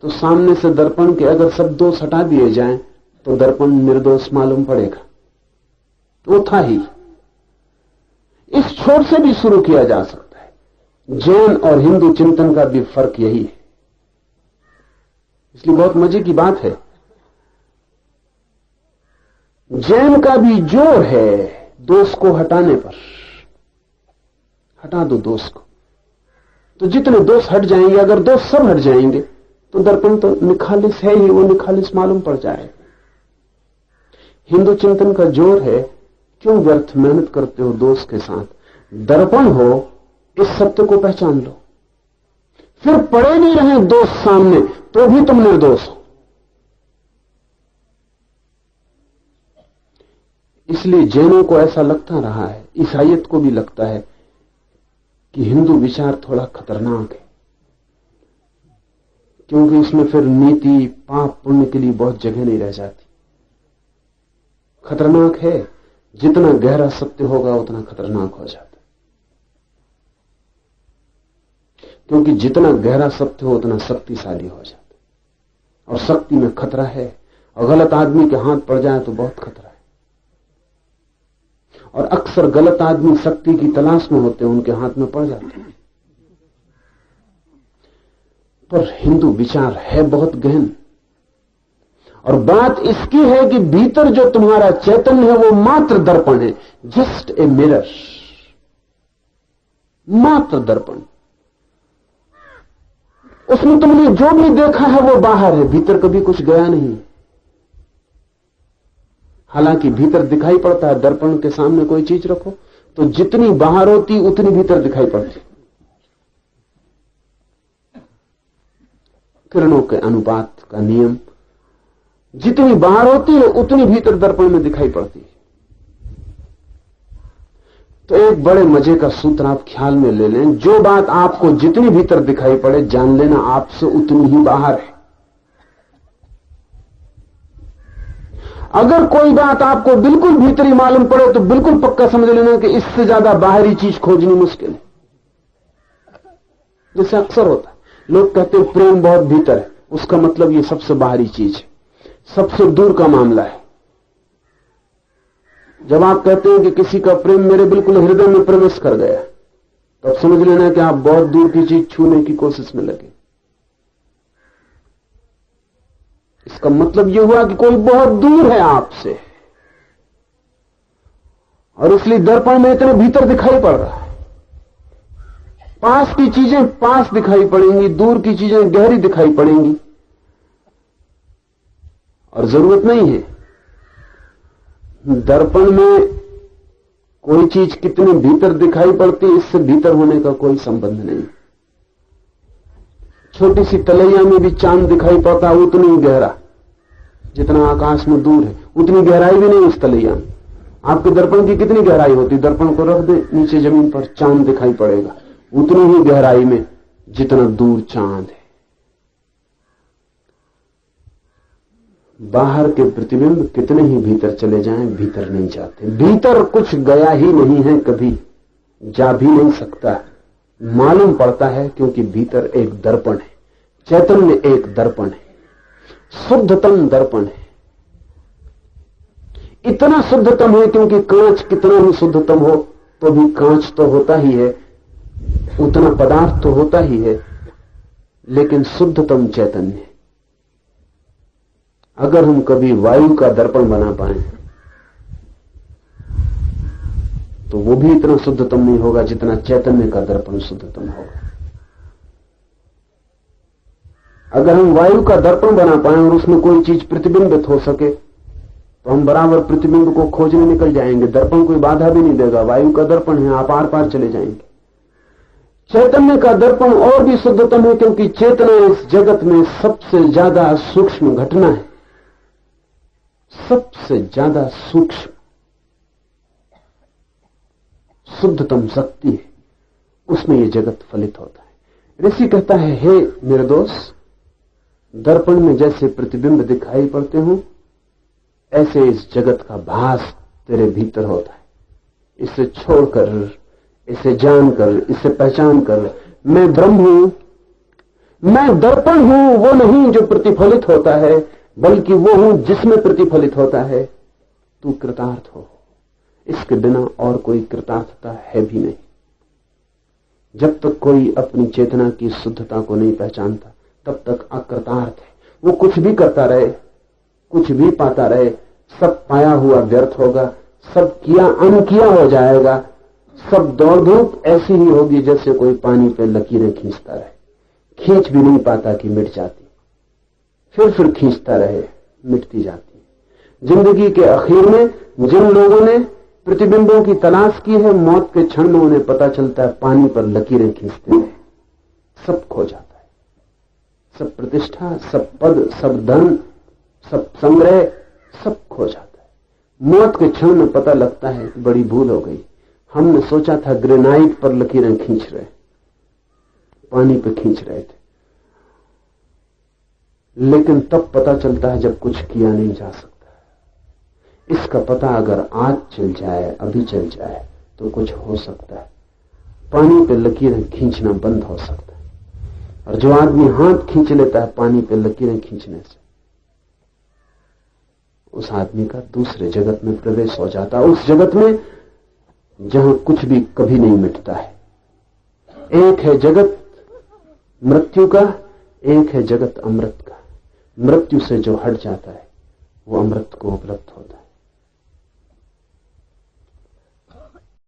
तो सामने से दर्पण के अगर सब दोष हटा दिए जाएं तो दर्पण निर्दोष मालूम पड़ेगा, वो था ही। इस छोर से भी शुरू किया जा सकता है। जैन और हिंदू चिंतन का भी फर्क यही है। इसलिए बहुत मजे की बात है, जैन का भी जोर है दोष को हटाने पर। हटा दो दोष को, तो जितने दोष हट जाएंगे, अगर दोष सब हट जाएंगे तो दर्पण तो निखालिस है ही, वो निखालिस मालूम पड़ जाएगा। हिंदू चिंतन का जोर है, क्यों व्यर्थ मेहनत करते हो दोष के साथ, दर्पण हो, इस सत्य को पहचान लो, फिर पड़े नहीं रहे दोष सामने तो भी तुम निर्दोष हो। इसलिए जैनों को ऐसा लगता रहा है, ईसाइयत को भी लगता है कि हिंदू विचार थोड़ा खतरनाक है, क्योंकि इसमें फिर नीति पाप पुण्य के लिए बहुत जगह नहीं रह जाती। खतरनाक है, जितना गहरा सत्य होगा उतना खतरनाक हो जाता है, क्योंकि जितना गहरा सत्य हो उतना शक्तिशाली हो जाता है, और शक्ति में खतरा है, और गलत आदमी के हाथ पड़ जाए तो बहुत खतरा है। और अक्सर गलत आदमी शक्ति की तलाश में होते हैं, उनके हाथ में पड़ जाते हैं। पर हिंदू विचार है बहुत गहन, और बात इसकी है कि भीतर जो तुम्हारा चैतन्य है वो मात्र दर्पण है, जस्ट ए मिरर, मात्र दर्पण। उसमें तुमने जो भी देखा है वो बाहर है, भीतर कभी कुछ गया नहीं। हालांकि भीतर दिखाई पड़ता है, दर्पण के सामने कोई चीज रखो तो जितनी बाहर होती उतनी भीतर दिखाई पड़ती। किरणों के अनुपात का नियम, जितनी बाहर होती है उतनी भीतर दर्पण में दिखाई पड़ती है। तो एक बड़े मजे का सूत्र आप ख्याल में ले लें, जो बात आपको जितनी भीतर दिखाई पड़े जान लेना आपसे उतनी ही बाहर है। अगर कोई बात आपको बिल्कुल भीतरी मालूम पड़े तो बिल्कुल पक्का समझ लेना कि इससे ज्यादा बाहरी चीज खोजनी मुश्किल है। जैसे अक्सर होता है, लोग कहते हैं प्रेम बहुत भीतर है, उसका मतलब ये सबसे बाहरी चीज है, सबसे दूर का मामला है। जब आप कहते हैं कि किसी का प्रेम मेरे बिल्कुल हृदय में प्रवेश कर गया, तब समझ लेना कि आप बहुत दूर की चीज छूने की कोशिश में लगे। इसका मतलब यह हुआ कि कोई बहुत दूर है आपसे, और इसलिए दर्पण में इतने भीतर दिखाई पड़ रहा है। पास की चीजें पास दिखाई पड़ेंगी, दूर की चीजें गहरी दिखाई पड़ेंगी, और जरूरत नहीं है दर्पण में कोई चीज कितनी भीतर दिखाई पड़ती, इससे भीतर होने का कोई संबंध नहीं। छोटी सी तलैया में भी चांद दिखाई पड़ता है, उतनी ही गहरा, जितना आकाश में दूर है उतनी गहराई भी नहीं उस तलैया में। आपके दर्पण की कितनी गहराई होती, दर्पण को रख दे नीचे जमीन पर, चांद दिखाई पड़ेगा उतनी ही गहराई में जितना दूर चांद है। बाहर के प्रतिबिंब कितने ही भीतर चले जाएं, भीतर नहीं जाते। भीतर कुछ गया ही नहीं है, कभी जा भी नहीं सकता, मालूम पड़ता है, क्योंकि भीतर एक दर्पण है, चैतन्य एक दर्पण है, शुद्धतम दर्पण है। इतना शुद्धतम है क्योंकि कांच कितना ही शुद्धतम हो तो भी कांच तो होता ही है, उतना पदार्थ तो होता ही है, लेकिन शुद्धतम चैतन्य। अगर हम कभी वायु का दर्पण बना पाए तो वो भी इतना शुद्धतम नहीं होगा जितना चैतन्य का दर्पण शुद्धतम होगा। अगर हम वायु का दर्पण बना पाए और उसमें कोई चीज प्रतिबिंबित हो सके तो हम बराबर प्रतिबिंब को खोजने निकल जाएंगे, दर्पण कोई बाधा भी नहीं देगा। वायु का दर्पण है, आप आर पार चले जाएंगे। चैतन्य का दर्पण और भी शुद्धतम है, क्योंकि चेतना इस जगत में सबसे ज्यादा सूक्ष्म घटना है, सबसे ज्यादा सूक्ष्म शुद्धतम शक्ति है, उसमें यह जगत फलित होता है। ऋषि कहता है, हे निर्दोष, दर्पण में जैसे प्रतिबिंब दिखाई पड़ते हो ऐसे इस जगत का भास तेरे भीतर होता है। इसे छोड़कर, इसे जानकर, इसे पहचान कर, मैं ब्रह्म हूं, मैं दर्पण हूं, वो नहीं जो प्रतिफलित होता है, बल्कि वो हूं जिसमें प्रतिफलित होता है। तू कृतार्थ हो, इसके बिना और कोई कृतार्थता है भी नहीं। जब तक कोई अपनी चेतना की शुद्धता को नहीं पहचानता तब तक अकृतार्थ है। वो कुछ भी करता रहे, कुछ भी पाता रहे, सब पाया हुआ व्यर्थ होगा, सब किया अनकिया हो जाएगा, सब दौड़ धूप ऐसी ही होगी जैसे कोई पानी पे लकीरें खींचता रहे, खींच भी नहीं पाता कि मिट जाती, फिर खींचता रहे, मिटती जाती। जिंदगी के आखिर में जिन लोगों ने प्रतिबिंबों की तलाश की है, मौत के क्षण में उन्हें पता चलता है पानी पर लकीरें खींचते रहे, सब खो जाता है, सब प्रतिष्ठा, सब पद, सब धन, सब संग्रह, सब खो जाता है। मौत के क्षण में पता लगता है कि बड़ी भूल हो गई। हमने सोचा था ग्रेनाइट पर लकीरें खींच रहे, पानी पे खींच रहे थे, लेकिन तब पता चलता है जब कुछ किया नहीं जा सकता। इसका पता अगर आज चल जाए, अभी चल जाए, तो कुछ हो सकता है। पानी पे लकीरें खींचना बंद हो सकता है। और जो आदमी हाथ खींच लेता है पानी पे लकीरें खींचने से, उस आदमी का दूसरे जगत में प्रवेश हो जाता है, उस जगत में जहां कुछ भी कभी नहीं मिटता है। एक है जगत मृत्यु का, एक है जगत अमृत का। मृत्यु से जो हट जाता है वो अमृत को उपलब्ध होता है।